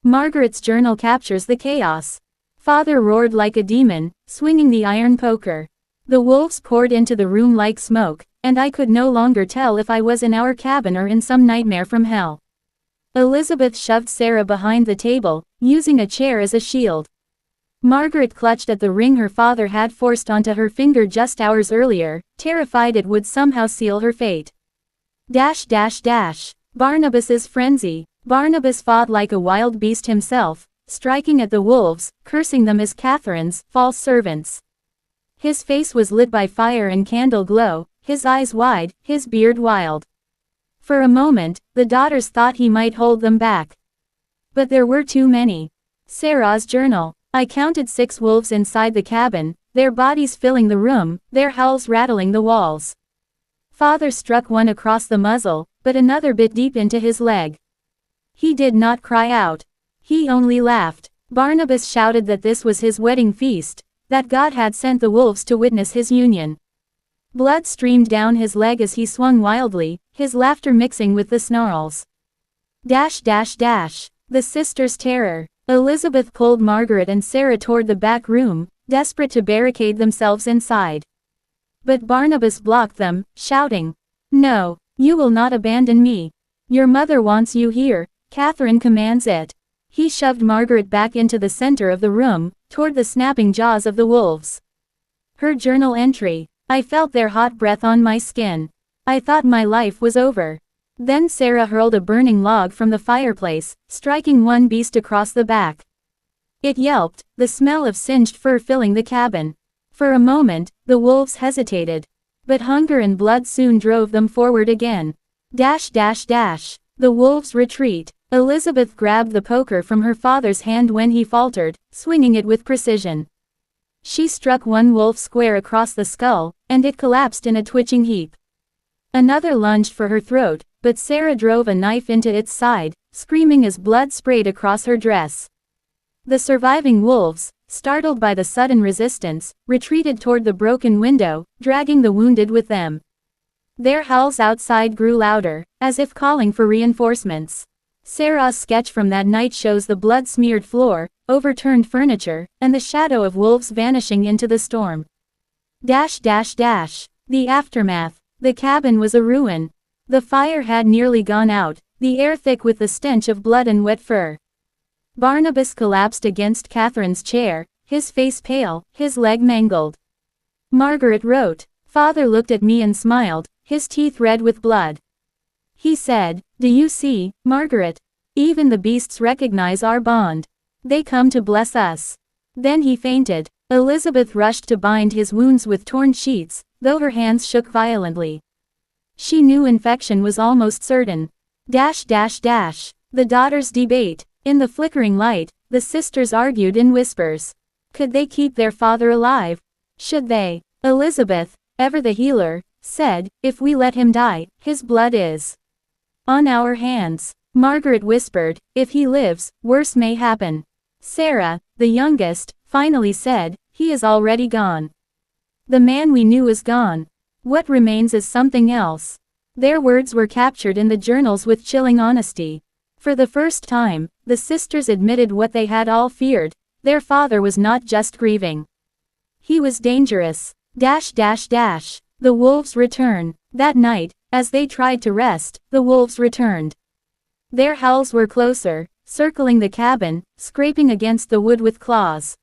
A: Margaret's journal captures the chaos. Father roared like a demon, swinging the iron poker. The wolves poured into the room like smoke, and I could no longer tell if I was in our cabin or in some nightmare from hell. Elizabeth shoved Sarah behind the table, using a chair as a shield. Margaret clutched at the ring her father had forced onto her finger just hours earlier, terrified it would somehow seal her fate. Barnabas's frenzy. Barnabas fought like a wild beast himself, striking at the wolves, cursing them as Catherine's false servants. His face was lit by fire and candle glow, his eyes wide, his beard wild. For a moment, the daughters thought he might hold them back. But there were too many. Sarah's journal. I counted 6 wolves inside the cabin, their bodies filling the room, their howls rattling the walls. Father struck one across the muzzle, but another bit deep into his leg. He did not cry out. He only laughed. Barnabas shouted that this was his wedding feast, that God had sent the wolves to witness his union. Blood streamed down his leg as he swung wildly, his laughter mixing with the snarls. The sisters' terror. Elizabeth pulled Margaret and Sarah toward the back room, desperate to barricade themselves inside. But Barnabas blocked them, shouting, "No, you will not abandon me. Your mother wants you here, Catherine commands it." He shoved Margaret back into the center of the room, toward the snapping jaws of the wolves. Her journal entry. I felt their hot breath on my skin. I thought my life was over. Then Sarah hurled a burning log from the fireplace, striking one beast across the back. It yelped, the smell of singed fur filling the cabin. For a moment, the wolves hesitated. But hunger and blood soon drove them forward again. The wolves retreat. Elizabeth grabbed the poker from her father's hand when he faltered, swinging it with precision. She struck one wolf square across the skull, and it collapsed in a twitching heap. Another lunged for her throat, but Sarah drove a knife into its side, screaming as blood sprayed across her dress. The surviving wolves, startled by the sudden resistance, retreated toward the broken window, dragging the wounded with them. Their howls outside grew louder, as if calling for reinforcements. Sarah's sketch from that night shows the blood-smeared floor, overturned furniture, and the shadow of wolves vanishing into the storm. The aftermath. The cabin was a ruin. The fire had nearly gone out, the air thick with the stench of blood and wet fur. Barnabas collapsed against Catherine's chair, his face pale, his leg mangled. Margaret wrote. Father looked at me and smiled, his teeth red with blood. He said, "Do you see, Margaret? Even the beasts recognize our bond. They come to bless us." Then he fainted. Elizabeth rushed to bind his wounds with torn sheets, though her hands shook violently. She knew infection was almost certain. The daughters debate. In the flickering light, the sisters argued in whispers. Could they keep their father alive? Should they? Elizabeth, ever the healer, said, "If we let him die, his blood is on our hands." Margaret whispered, "If he lives, worse may happen." Sarah, the youngest, finally said, "He is already gone. The man we knew is gone. What remains is something else." Their words were captured in the journals with chilling honesty. For the first time, the sisters admitted what they had all feared: their father was not just grieving. He was dangerous. The wolves return. That night, as they tried to rest, the wolves returned. Their howls were closer, circling the cabin, scraping against the wood with claws.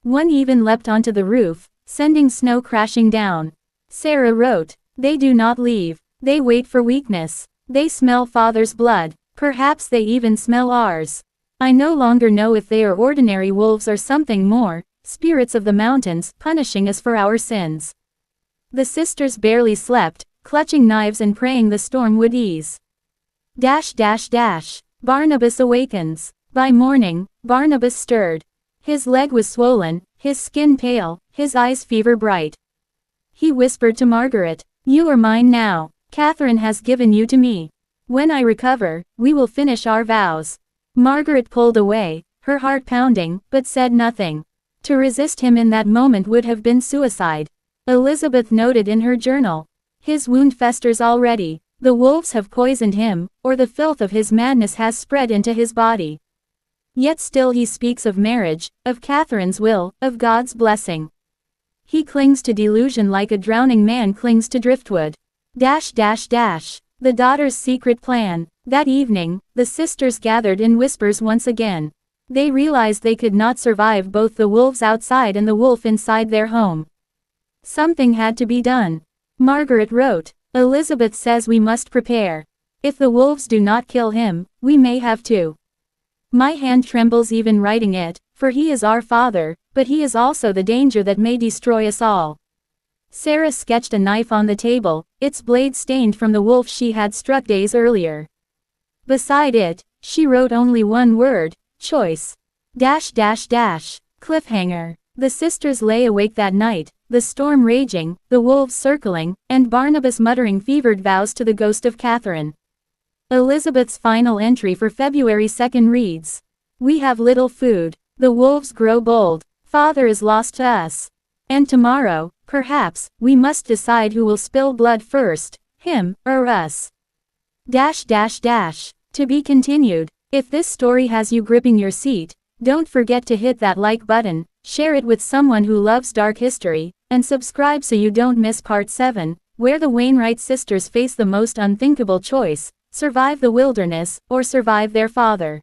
A: One even leapt onto the roof, sending snow crashing down. Sarah wrote, "They do not leave. They wait for weakness. They smell father's blood. Perhaps they even smell ours. I no longer know if they are ordinary wolves or something more, spirits of the mountains, punishing us for our sins." The sisters barely slept, clutching knives and praying the storm would ease. Barnabas awakens. By morning, Barnabas stirred. His leg was swollen, his skin pale, his eyes fever bright. He whispered to Margaret, "You are mine now. Catherine has given you to me. When I recover, we will finish our vows." Margaret pulled away, her heart pounding, but said nothing. To resist him in that moment would have been suicide. Elizabeth noted in her journal, "His wound festers already. The wolves have poisoned him, or the filth of his madness has spread into his body. Yet still he speaks of marriage, of Catherine's will, of God's blessing. He clings to delusion like a drowning man clings to driftwood." The daughters' secret plan. That evening, the sisters gathered in whispers once again. They realized they could not survive both the wolves outside and the wolf inside their home. Something had to be done. Margaret wrote, "Elizabeth says we must prepare. If the wolves do not kill him, we may have to. My hand trembles even writing it, for he is our father, but he is also the danger that may destroy us all." Sarah sketched a knife on the table, its blade stained from the wolf she had struck days earlier. Beside it, she wrote only one word: choice. Cliffhanger. The sisters lay awake that night, the storm raging, the wolves circling, and Barnabas muttering fevered vows to the ghost of Catherine. Elizabeth's final entry for February 2 reads, "We have little food. The wolves grow bold. Father is lost to us. And tomorrow, perhaps, we must decide who will spill blood first, him, or us." To be continued. If this story has you gripping your seat, don't forget to hit that like button, share it with someone who loves dark history, and subscribe so you don't miss part 7, where the Wainwright sisters face the most unthinkable choice: survive the wilderness, or survive their father.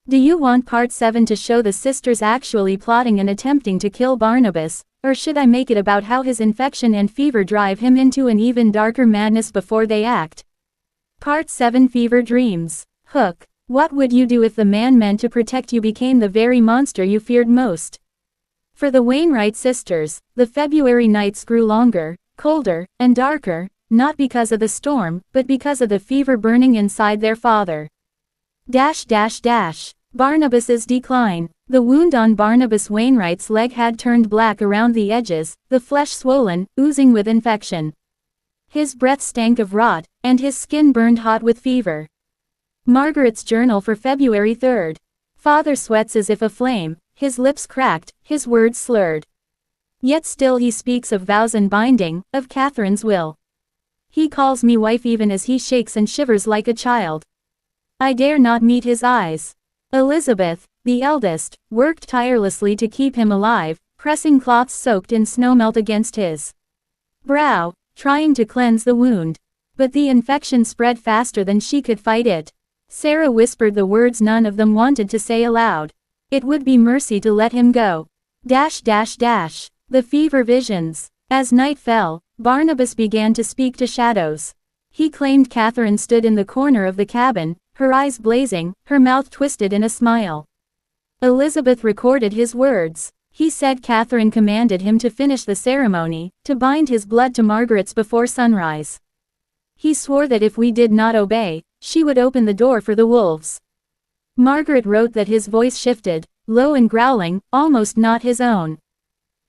A: Do you want part 7 to show the sisters actually plotting and attempting to kill Barnabas, or should I make it about how his infection and fever drive him into an even darker madness before they act? Part 7 Fever Dreams. Hook. What would you do if the man meant to protect you became the very monster you feared most? For the Wainwright sisters, the February nights grew longer, colder, and darker, not because of the storm, but because of the fever burning inside their father. Barnabas's decline. The wound on Barnabas Wainwright's leg had turned black around the edges, the flesh swollen, oozing with infection. His breath stank of rot, and his skin burned hot with fever. Margaret's journal for February 3. Father sweats as if aflame, his lips cracked, his words slurred. Yet still he speaks of vows and binding, of Catherine's will. He calls me wife even as he shakes and shivers like a child. I dare not meet his eyes. Elizabeth, the eldest, worked tirelessly to keep him alive, pressing cloths soaked in snowmelt against his brow, trying to cleanse the wound. But the infection spread faster than she could fight it. Sarah whispered the words none of them wanted to say aloud. It would be mercy to let him go. The fever visions. As night fell, Barnabas began to speak to shadows. He claimed Catherine stood in the corner of the cabin, her eyes blazing, her mouth twisted in a smile. Elizabeth recorded his words. He said Catherine commanded him to finish the ceremony, to bind his blood to Margaret's before sunrise. He swore that if we did not obey, she would open the door for the wolves. Margaret wrote that his voice shifted, low and growling, almost not his own.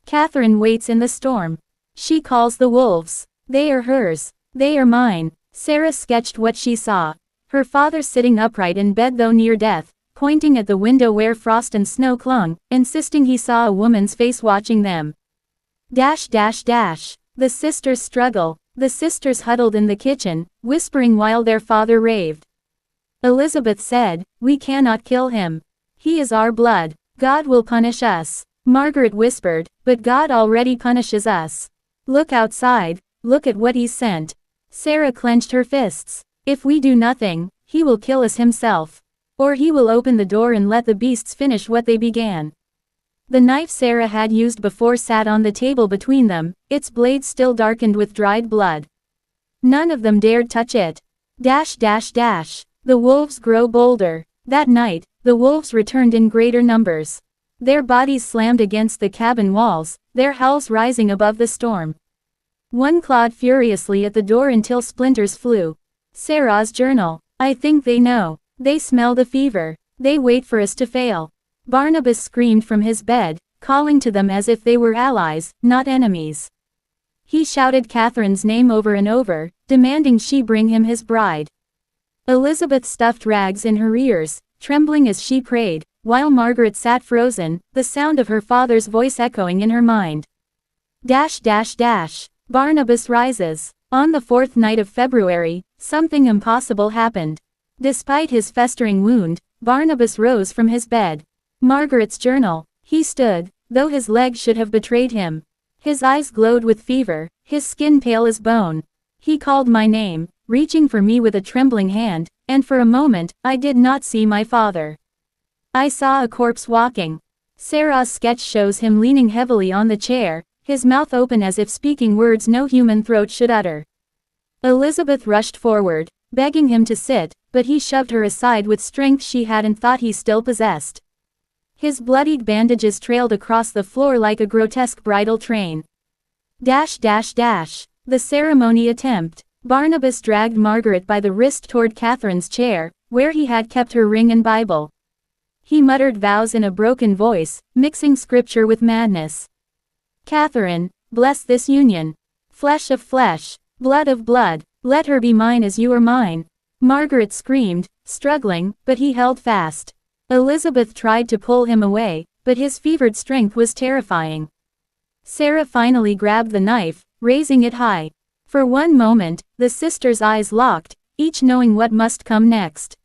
A: Catherine waits in the storm. She calls the wolves. They are hers. They are mine. Sarah sketched what she saw. Her father sitting upright in bed though near death, pointing at the window where frost and snow clung, insisting he saw a woman's face watching them. The sisters struggle. The sisters huddled in the kitchen, whispering while their father raved. Elizabeth said, "We cannot kill him. He is our blood. God will punish us." Margaret whispered, "But God already punishes us. Look outside, look at what he's sent." Sarah clenched her fists. "If we do nothing, he will kill us himself. Or he will open the door and let the beasts finish what they began." The knife Sarah had used before sat on the table between them, its blade still darkened with dried blood. None of them dared touch it. The wolves grow bolder. That night, the wolves returned in greater numbers. Their bodies slammed against the cabin walls, their howls rising above the storm. One clawed furiously at the door until splinters flew. Sarah's journal. "I think they know. They smell the fever. They wait for us to fail." Barnabas screamed from his bed, calling to them as if they were allies, not enemies. He shouted Catherine's name over and over, demanding she bring him his bride. Elizabeth stuffed rags in her ears, trembling as she prayed, while Margaret sat frozen, the sound of her father's voice echoing in her mind. Barnabas rises. On the 4th night of February, something impossible happened. Despite his festering wound, Barnabas rose from his bed. Margaret's journal. He stood, though his legs should have betrayed him. His eyes glowed with fever, his skin pale as bone. He called my name, reaching for me with a trembling hand, and for a moment, I did not see my father. I saw a corpse walking. Sarah's sketch shows him leaning heavily on the chair, his mouth open as if speaking words no human throat should utter. Elizabeth rushed forward, begging him to sit, but he shoved her aside with strength she hadn't thought he still possessed. His bloodied bandages trailed across the floor like a grotesque bridal train. The ceremony attempt. Barnabas dragged Margaret by the wrist toward Catherine's chair, where he had kept her ring and Bible. He muttered vows in a broken voice, mixing scripture with madness. "Catherine, bless this union. Flesh of flesh, blood of blood, let her be mine as you are mine." Margaret screamed, struggling, but he held fast. Elizabeth tried to pull him away, but his fevered strength was terrifying. Sarah finally grabbed the knife, raising it high. For one moment, the sisters' eyes locked, each knowing what must come next.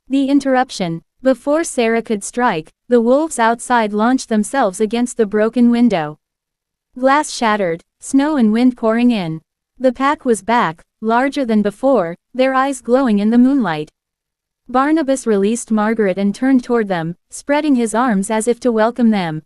A: The interruption. Before Sarah could strike, the wolves outside launched themselves against the broken window. Glass shattered, snow and wind pouring in. The pack was back, larger than before, their eyes glowing in the moonlight. Barnabas released Margaret and turned toward them, spreading his arms as if to welcome them.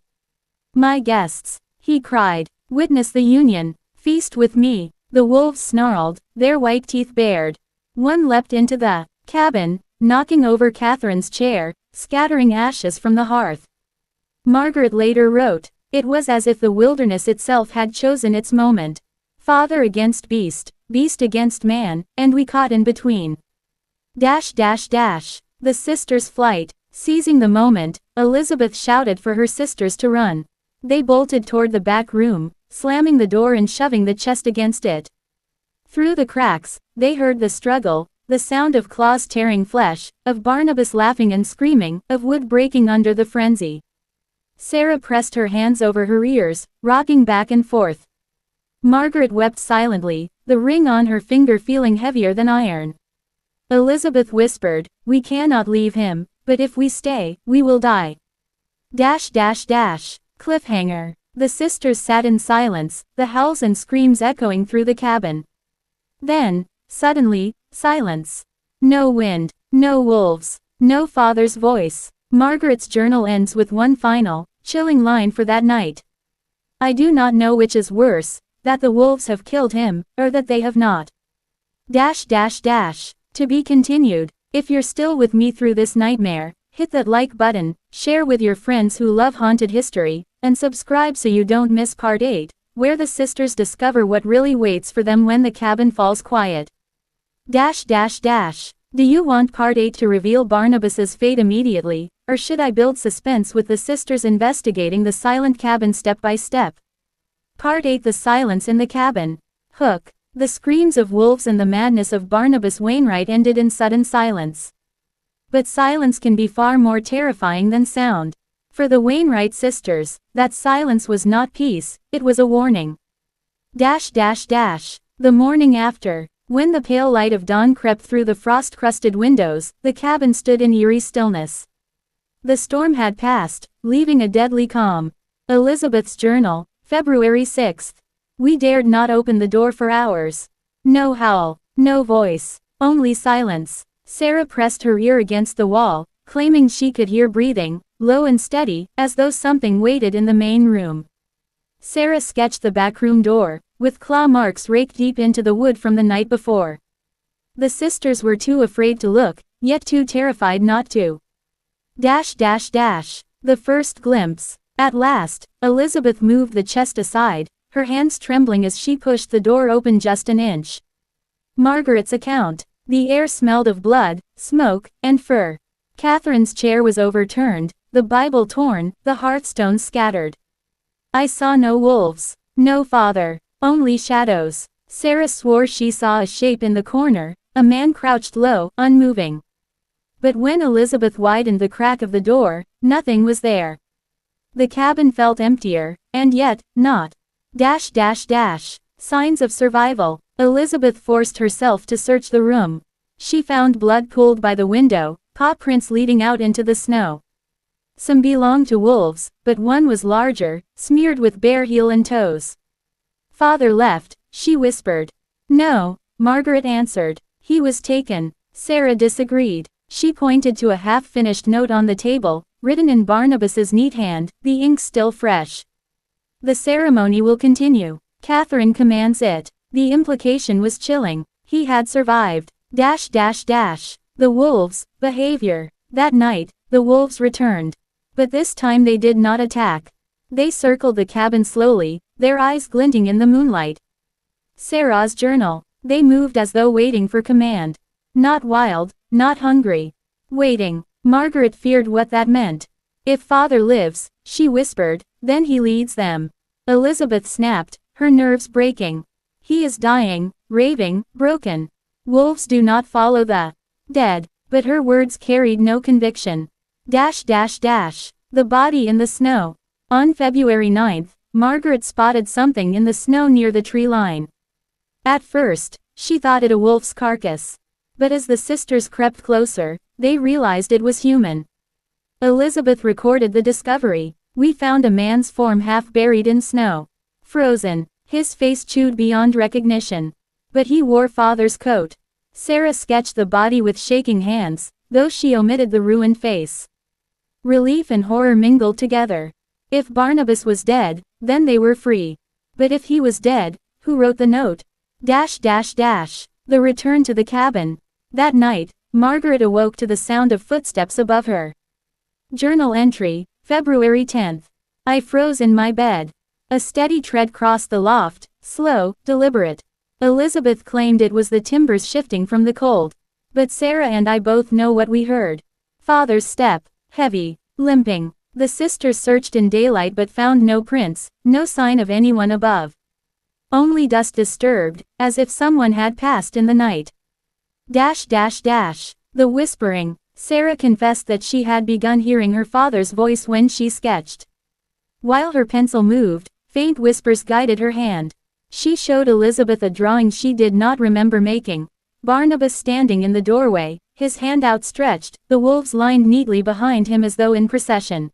A: "My guests," he cried, "witness the union. Feast with me." The wolves snarled, their white teeth bared. One leapt into the cabin, knocking over Catherine's chair, scattering ashes from the hearth. Margaret later wrote, "It was as if the wilderness itself had chosen its moment. Father against beast, beast against man, and we caught in between." The sisters' flight. Seizing the moment, Elizabeth shouted for her sisters to run. They bolted toward the back room, slamming the door and shoving the chest against it. Through the cracks, they heard the struggle, the sound of claws tearing flesh, of Barnabas laughing and screaming, of wood breaking under the frenzy. Sarah pressed her hands over her ears, rocking back and forth. Margaret wept silently, the ring on her finger feeling heavier than iron. Elizabeth whispered, "We cannot leave him, but if we stay, we will die." Cliffhanger. The sisters sat in silence, the howls and screams echoing through the cabin. Then, suddenly, silence. No wind, no wolves, no father's voice. Margaret's journal ends with one final, chilling line for that night. "I do not know which is worse, that the wolves have killed him, or that they have not. To be continued. If you're still with me through this nightmare, hit that like button, share with your friends who love haunted history, and subscribe so you don't miss part 8, where the sisters discover what really waits for them when the cabin falls quiet. Do you want part 8 to reveal Barnabas's fate immediately, or should I build suspense with the sisters investigating the silent cabin step by step? Part 8: The Silence in the Cabin. Hook. The screams of wolves and the madness of Barnabas Wainwright ended in sudden silence. But silence can be far more terrifying than sound. For the Wainwright sisters, that silence was not peace, it was a warning. The morning after, when the pale light of dawn crept through the frost-crusted windows, the cabin stood in eerie stillness. The storm had passed, leaving a deadly calm. Elizabeth's journal, February 6th. We dared not open the door for hours. No howl, no voice, only silence. Sarah pressed her ear against the wall, claiming she could hear breathing, low and steady, as though something waited in the main room. Sarah sketched the backroom door, with claw marks raked deep into the wood from the night before. The sisters were too afraid to look, yet too terrified not to. The first glimpse. At last, Elizabeth moved the chest aside, her hands trembling as she pushed the door open just an inch. Margaret's account. The air smelled of blood, smoke, and fur. Catherine's chair was overturned, the Bible torn, the hearthstone scattered. I saw no wolves, no father, only shadows. Sarah swore she saw a shape in the corner, a man crouched low, unmoving. But when Elizabeth widened the crack of the door, nothing was there. The cabin felt emptier, and yet, not. Signs of survival. Elizabeth forced herself to search the room. She found blood pooled by the window, paw prints leading out into the snow. Some belonged to wolves, but one was larger, smeared with bare heel and toes. Father left, she whispered. No, Margaret answered. He was taken. Sarah disagreed. She pointed to a half-finished note on the table, written in Barnabas's neat hand, the ink still fresh. The ceremony will continue. Catherine commands it. The implication was chilling. He had survived. The wolves, behavior. That night, the wolves returned. But this time they did not attack. They circled the cabin slowly, their eyes glinting in the moonlight. Sarah's journal. They moved as though waiting for command. Not wild, not hungry. Waiting. Margaret feared what that meant. If father lives, she whispered, then he leads them. Elizabeth snapped, her nerves breaking. He is dying, raving, broken. Wolves do not follow the dead. But her words carried no conviction. The body in the snow. On February 9th, Margaret spotted something in the snow near the tree line. At first, she thought it a wolf's carcass. But as the sisters crept closer, they realized it was human. Elizabeth recorded the discovery. We found a man's form half buried in snow. Frozen, his face chewed beyond recognition. But he wore father's coat. Sarah sketched the body with shaking hands, though she omitted the ruined face. Relief and horror mingled together. If Barnabas was dead, then they were free. But if he was dead, who wrote the note? The return to the cabin. That night, Margaret awoke to the sound of footsteps above her. Journal entry, February 10th. I froze in my bed. A steady tread crossed the loft, slow, deliberate. Elizabeth claimed it was the timbers shifting from the cold. But Sarah and I both know what we heard. Father's step, heavy, limping. The sisters searched in daylight but found no prints, no sign of anyone above. Only dust disturbed, as if someone had passed in the night. The whispering. Sarah confessed that she had begun hearing her father's voice when she sketched. While her pencil moved, faint whispers guided her hand. She showed Elizabeth a drawing she did not remember making. Barnabas standing in the doorway, his hand outstretched, the wolves lined neatly behind him as though in procession.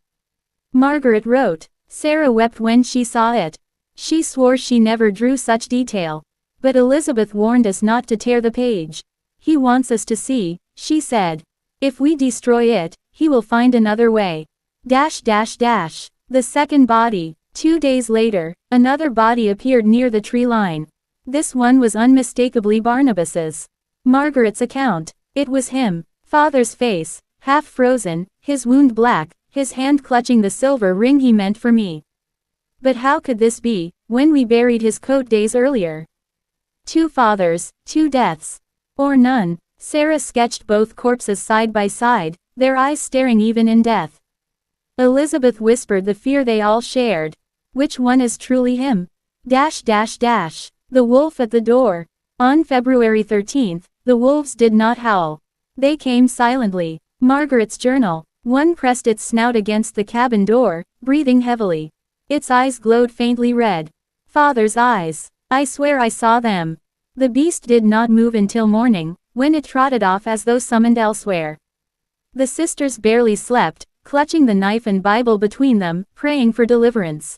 A: Margaret wrote. Sarah wept when she saw it. She swore she never drew such detail. But Elizabeth warned us not to tear the page. He wants us to see, she said. If we destroy it, he will find another way. The second body. 2 days later, another body appeared near the tree line. This one was unmistakably Barnabas's. Margaret's account. It was him. Father's face, half frozen, his wound black, his hand clutching the silver ring he meant for me. But how could this be, when we buried his coat days earlier? 2 fathers, 2 deaths. Or none. Sarah sketched both corpses side by side, their eyes staring even in death. Elizabeth whispered the fear they all shared. Which one is truly him? The wolf at the door. On February 13th, the wolves did not howl. They came silently. Margaret's journal. One pressed its snout against the cabin door, breathing heavily. Its eyes glowed faintly red. Father's eyes. I swear I saw them. The beast did not move until morning, when it trotted off as though summoned elsewhere. The sisters barely slept, clutching the knife and Bible between them, praying for deliverance.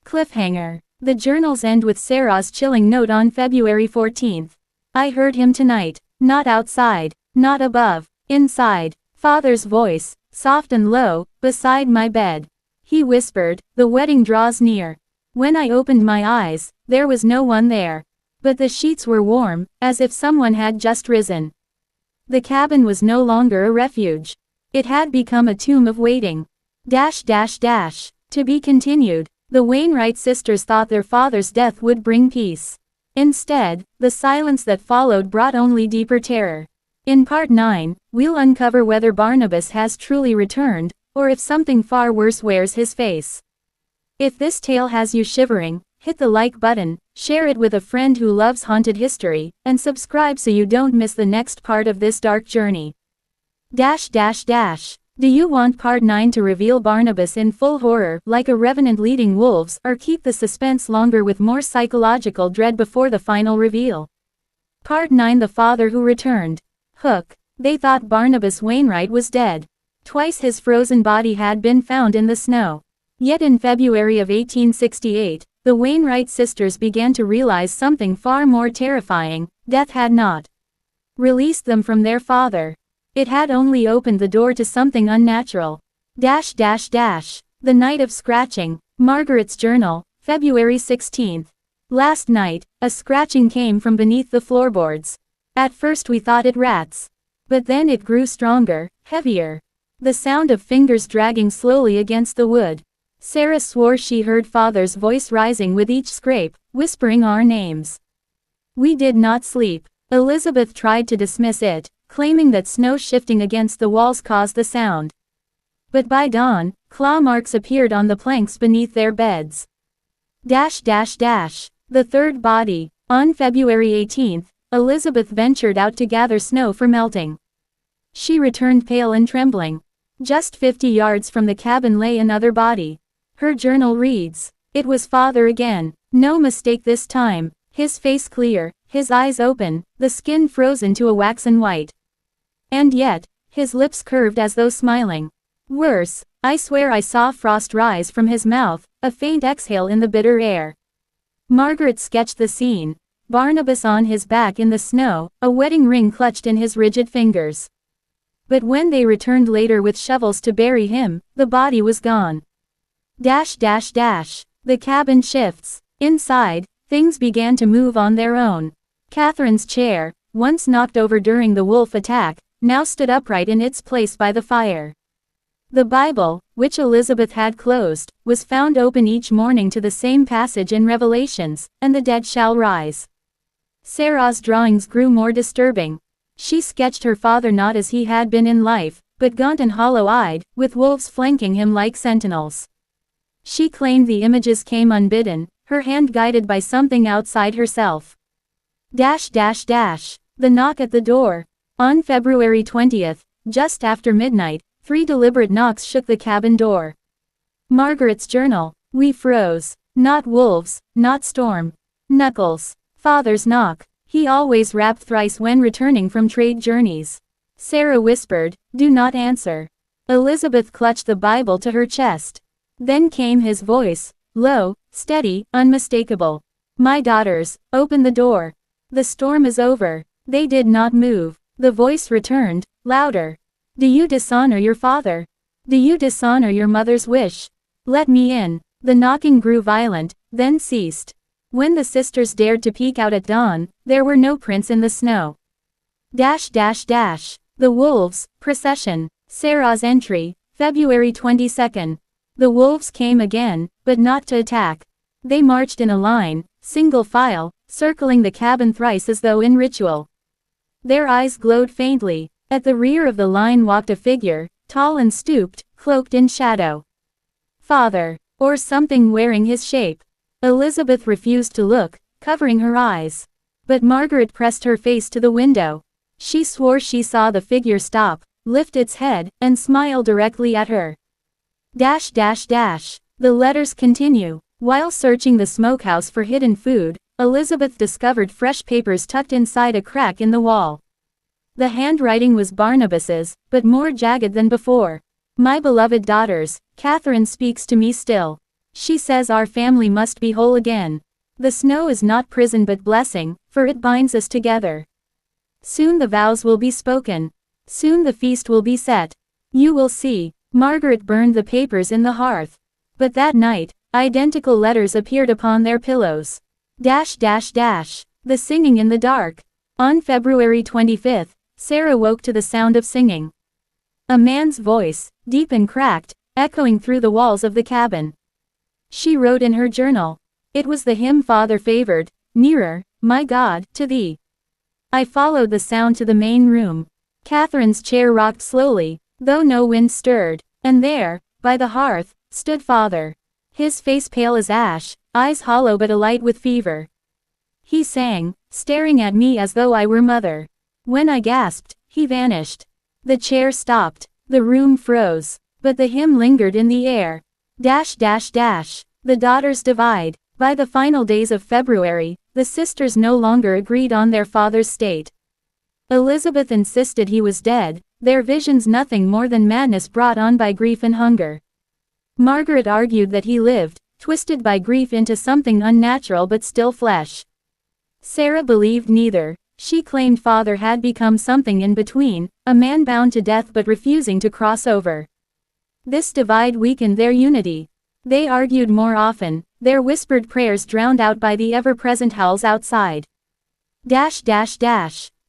A: Cliffhanger. The journals end with Sarah's chilling note on February 14th. I heard him tonight. Not outside. Not above. Inside. Father's voice, soft and low, beside my bed. He whispered, the wedding draws near. When I opened my eyes, there was no one there. But the sheets were warm, as if someone had just risen. The cabin was no longer a refuge. It had become a tomb of waiting. To be continued. The Wainwright sisters thought their father's death would bring peace. Instead, the silence that followed brought only deeper terror. In part 9, we'll uncover whether Barnabas has truly returned, or if something far worse wears his face. If this tale has you shivering, hit the like button, share it with a friend who loves haunted history, and subscribe so you don't miss the next part of this dark journey. Do you want part 9 to reveal Barnabas in full horror, like a revenant leading wolves, or keep the suspense longer with more psychological dread before the final reveal? Part 9: The Father Who Returned. Hook. They thought Barnabas Wainwright was dead. Twice his frozen body had been found in the snow. Yet in February of 1868, the Wainwright sisters began to realize something far more terrifying: death had not released them from their father. It had only opened the door to something unnatural. The night of scratching. Margaret's journal, February 16th. Last night, a scratching came from beneath the floorboards. At first we thought it rats. But then it grew stronger, heavier. The sound of fingers dragging slowly against the wood. Sarah swore she heard Father's voice rising with each scrape, whispering our names. We did not sleep. Elizabeth tried to dismiss it, claiming that snow shifting against the walls caused the sound. But by dawn, claw marks appeared on the planks beneath their beds. The third body. On February 18th, Elizabeth ventured out to gather snow for melting. She returned pale and trembling. Just 50 yards from the cabin lay another body. Her journal reads, it was Father again. No mistake this time. His face clear, his eyes open, the skin frozen to a waxen white. And yet, his lips curved as though smiling. Worse, I swear I saw frost rise from his mouth, a faint exhale in the bitter air. Margaret sketched the scene. Barnabas on his back in the snow, a wedding ring clutched in his rigid fingers. But when they returned later with shovels to bury him, the body was gone. The cabin shifts. Inside, things began to move on their own. Catherine's chair, once knocked over during the wolf attack, now stood upright in its place by the fire. The Bible, which Elizabeth had closed, was found open each morning to the same passage in Revelations, and the dead shall rise. Sarah's drawings grew more disturbing. She sketched her father not as he had been in life, but gaunt and hollow-eyed, with wolves flanking him like sentinels. She claimed the images came unbidden, her hand guided by something outside herself. The knock at the door. On February 20th, just after midnight, 3 deliberate knocks shook the cabin door. Margaret's journal. We froze. Not wolves, not storm. Knuckles. Father's knock. He always rapped thrice when returning from trade journeys. Sarah whispered, "Do not answer." Elizabeth clutched the Bible to her chest. Then came his voice, low, steady, unmistakable. "My daughters, open the door. The storm is over." They did not move. The voice returned, louder. "Do you dishonor your father? Do you dishonor your mother's wish? Let me in." The knocking grew violent, then ceased. When the sisters dared to peek out at dawn, there were no prints in the snow. The wolves, procession. Sarah's entry, February 22. The wolves came again, but not to attack. They marched in a line, single file, circling the cabin thrice as though in ritual. Their eyes glowed faintly. At the rear of the line walked a figure, tall and stooped, cloaked in shadow. Father, or something wearing his shape. Elizabeth refused to look, covering her eyes. But Margaret pressed her face to the window. She swore she saw the figure stop, lift its head, and smile directly at her. The letters continue. While searching the smokehouse for hidden food, Elizabeth discovered fresh papers tucked inside a crack in the wall. The handwriting was Barnabas's, but more jagged than before. "My beloved daughters, Catherine speaks to me still. She says our family must be whole again. The snow is not prison but blessing, for it binds us together. Soon the vows will be spoken. Soon the feast will be set. You will see." Margaret burned the papers in the hearth. But that night, identical letters appeared upon their pillows. The singing in the dark. On February 25, Sarah woke to the sound of singing. A man's voice, deep and cracked, echoing through the walls of the cabin. She wrote in her journal. It was the hymn Father favored, "Nearer, my God, to thee." I followed the sound to the main room. Catherine's chair rocked slowly, though no wind stirred, and there, by the hearth, stood Father. His face pale as ash, eyes hollow but alight with fever. He sang, staring at me as though I were mother. When I gasped, he vanished. The chair stopped, the room froze, but the hymn lingered in the air. The daughters divide. By the final days of February, the sisters no longer agreed on their father's state. Elizabeth insisted he was dead, their visions nothing more than madness brought on by grief and hunger. Margaret argued that he lived, twisted by grief into something unnatural but still flesh. Sarah believed neither. She claimed Father had become something in between, a man bound to death but refusing to cross over. This divide weakened their unity. They argued more often, their whispered prayers drowned out by the ever-present howls outside.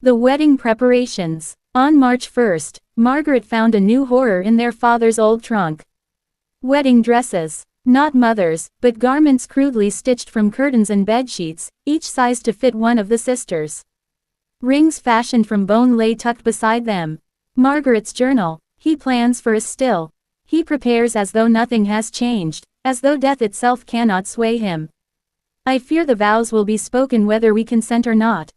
A: The wedding preparations. On March 1, Margaret found a new horror in their father's old trunk. Wedding dresses. Not mothers, but garments crudely stitched from curtains and bedsheets, each sized to fit one of the sisters. Rings fashioned from bone lay tucked beside them. Margaret's journal. He plans for us still. He prepares as though nothing has changed, as though death itself cannot sway him. I fear the vows will be spoken whether we consent or not.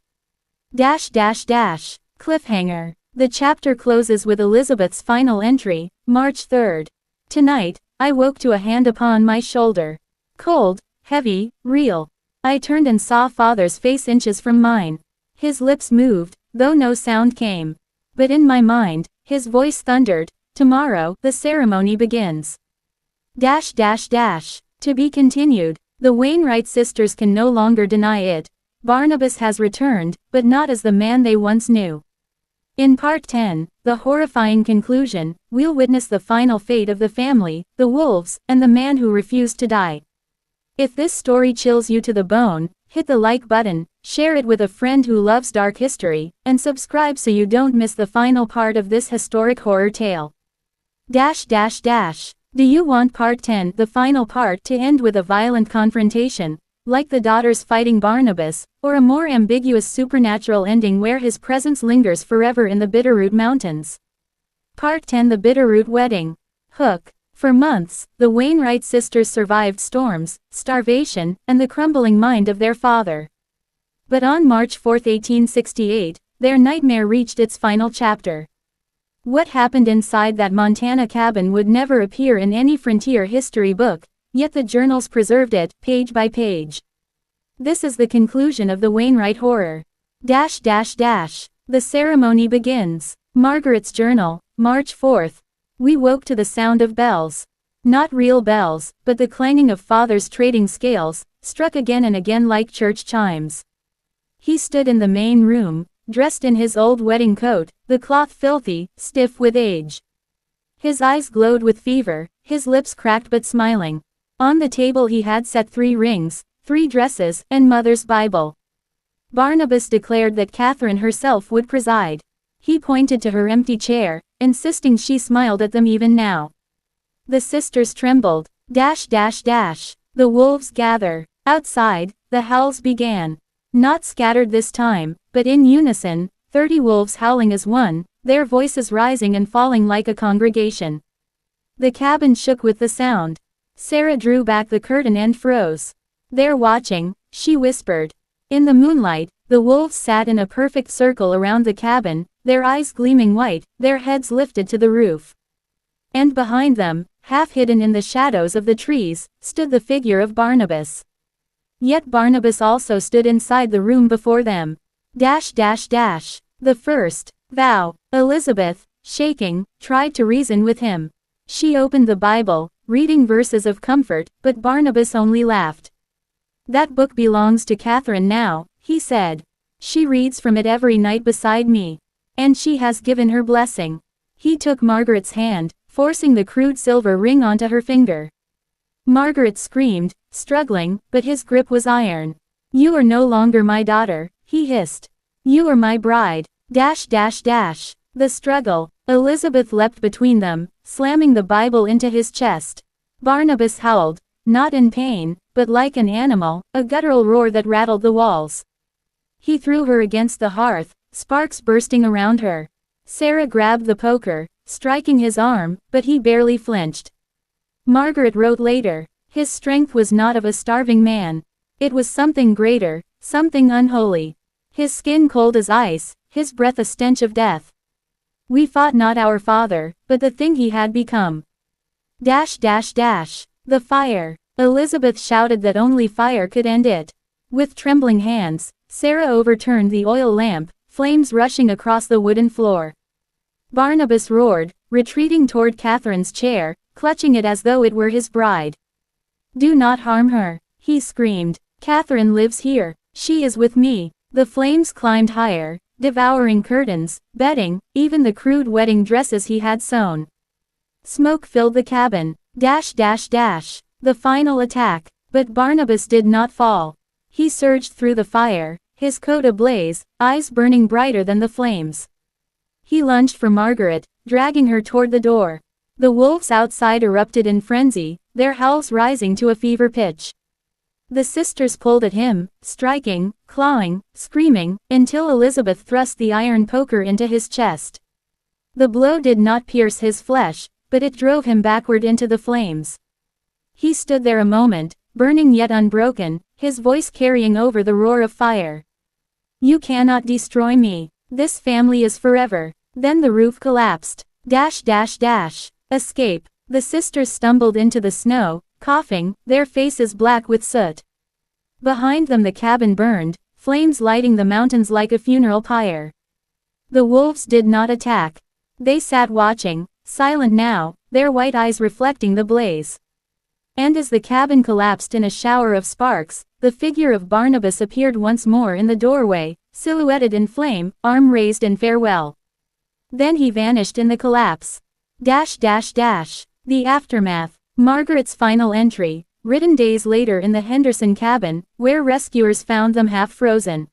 A: Cliffhanger. The chapter closes with Elizabeth's final entry, March 3. Tonight, I woke to a hand upon my shoulder. Cold, heavy, real. I turned and saw Father's face inches from mine. His lips moved, though no sound came. But in my mind, his voice thundered, "Tomorrow, the ceremony begins." To be continued. The Wainwright sisters can no longer deny it. Barnabas has returned, but not as the man they once knew. In Part 10, the horrifying conclusion, we'll witness the final fate of the family, the wolves, and the man who refused to die. If this story chills you to the bone, hit the like button, share it with a friend who loves dark history, and subscribe so you don't miss the final part of this historic horror tale. Do you want Part 10, the final part, to end with a violent confrontation, like the daughters fighting Barnabas, or a more ambiguous supernatural ending where his presence lingers forever in the Bitterroot Mountains? Part 10, the Bitterroot Wedding. Hook. For months, the Wainwright sisters survived storms, starvation, and the crumbling mind of their father. But on March 4, 1868, their nightmare reached its final chapter. What happened inside that Montana cabin would never appear in any frontier history book, yet the journals preserved it, page by page. This is the conclusion of the Wainwright horror. The ceremony begins. Margaret's journal, March 4th. We woke to the sound of bells. Not real bells, but the clanging of father's trading scales, struck again and again like church chimes. He stood in the main room, dressed in his old wedding coat, the cloth filthy, stiff with age. His eyes glowed with fever, his lips cracked but smiling. On the table he had set 3 rings, 3 dresses, and Mother's Bible. Barnabas declared that Catherine herself would preside. He pointed to her empty chair, insisting she smiled at them even now. The sisters trembled. The wolves gather. Outside, the howls began. Not scattered this time, but in unison, 30 wolves howling as one, their voices rising and falling like a congregation. The cabin shook with the sound. Sarah drew back the curtain and froze. "They're watching," she whispered. In the moonlight, the wolves sat in a perfect circle around the cabin, their eyes gleaming white, their heads lifted to the roof. And behind them, half hidden in the shadows of the trees, stood the figure of Barnabas. Yet Barnabas also stood inside the room before them. The first vow. Elizabeth, shaking, tried to reason with him. She opened the Bible, reading verses of comfort, but Barnabas only laughed. "That book belongs to Catherine now," he said. "She reads from it every night beside me. And she has given her blessing." He took Margaret's hand, forcing the crude silver ring onto her finger. Margaret screamed, struggling, but his grip was iron. "You are no longer my daughter," he hissed. "You are my bride." The struggle. Elizabeth leapt between them, slamming the Bible into his chest. Barnabas howled, not in pain, but like an animal, a guttural roar that rattled the walls. He threw her against the hearth, sparks bursting around her. Sarah grabbed the poker, striking his arm, but he barely flinched. Margaret wrote later, his strength was not of a starving man. It was something greater, something unholy. His skin cold as ice, his breath a stench of death. "We fought not our father, but the thing he had become." The fire. Elizabeth shouted that only fire could end it. With trembling hands, Sarah overturned the oil lamp, flames rushing across the wooden floor. Barnabas roared, retreating toward Catherine's chair, clutching it as though it were his bride. "Do not harm her," he screamed. "Catherine lives here. She is with me." The flames climbed higher, devouring curtains, bedding, even the crude wedding dresses he had sewn. Smoke filled the cabin. The final attack. But Barnabas did not fall. He surged through the fire, his coat ablaze, eyes burning brighter than the flames. He lunged for Margaret, dragging her toward the door. The wolves outside erupted in frenzy, their howls rising to a fever pitch. The sisters pulled at him, striking, clawing, screaming, until Elizabeth thrust the iron poker into his chest. The blow did not pierce his flesh, but it drove him backward into the flames. He stood there a moment, burning yet unbroken, his voice carrying over the roar of fire. "You cannot destroy me. This family is forever." Then the roof collapsed. Escape. The sisters stumbled into the snow, coughing, their faces black with soot. Behind them the cabin burned, flames lighting the mountains like a funeral pyre. The wolves did not attack. They sat watching, silent now, their white eyes reflecting the blaze. And as the cabin collapsed in a shower of sparks, the figure of Barnabas appeared once more in the doorway, silhouetted in flame, arm raised in farewell. Then he vanished in the collapse. The aftermath. Margaret's final entry, written days later in the Henderson cabin, where rescuers found them half frozen.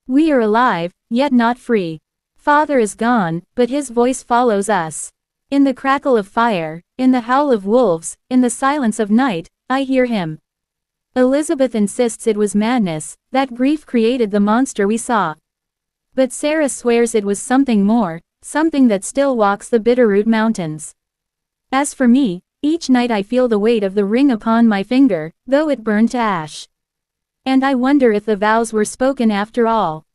A: "We are alive, yet not free. Father is gone, but his voice follows us. In the crackle of fire, in the howl of wolves, in the silence of night, I hear him." Elizabeth insists it was madness, that grief created the monster we saw. But Sarah swears it was something more, something that still walks the Bitterroot Mountains. As for me, each night I feel the weight of the ring upon my finger, though it burned to ash. And I wonder if the vows were spoken after all.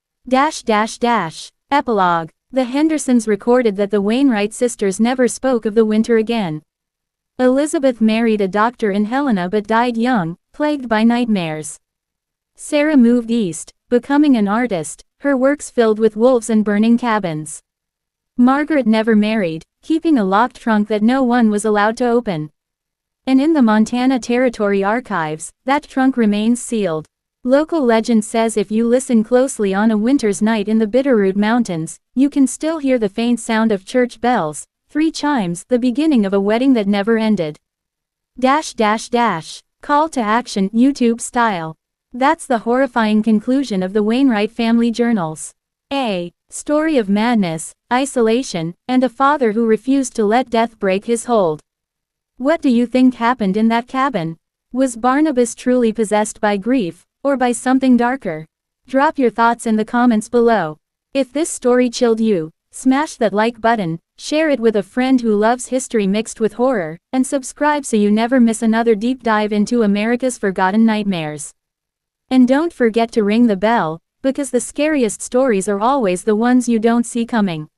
A: Epilogue. The Hendersons recorded that the Wainwright sisters never spoke of the winter again. Elizabeth married a doctor in Helena but died young, plagued by nightmares. Sarah moved east, becoming an artist, her works filled with wolves and burning cabins. Margaret never married, keeping a locked trunk that no one was allowed to open. And in the Montana Territory archives, that trunk remains sealed. Local legend says if you listen closely on a winter's night in the Bitterroot Mountains, you can still hear the faint sound of church bells, 3 chimes, the beginning of a wedding that never ended. Call to action, YouTube style. That's the horrifying conclusion of the Wainwright family journals. A story of madness, isolation, and a father who refused to let death break his hold. What do you think happened in that cabin? Was Barnabas truly possessed by grief, or by something darker? Drop your thoughts in the comments below. If this story chilled you, smash that like button, share it with a friend who loves history mixed with horror, and subscribe so you never miss another deep dive into America's forgotten nightmares. And don't forget to ring the bell, because the scariest stories are always the ones you don't see coming.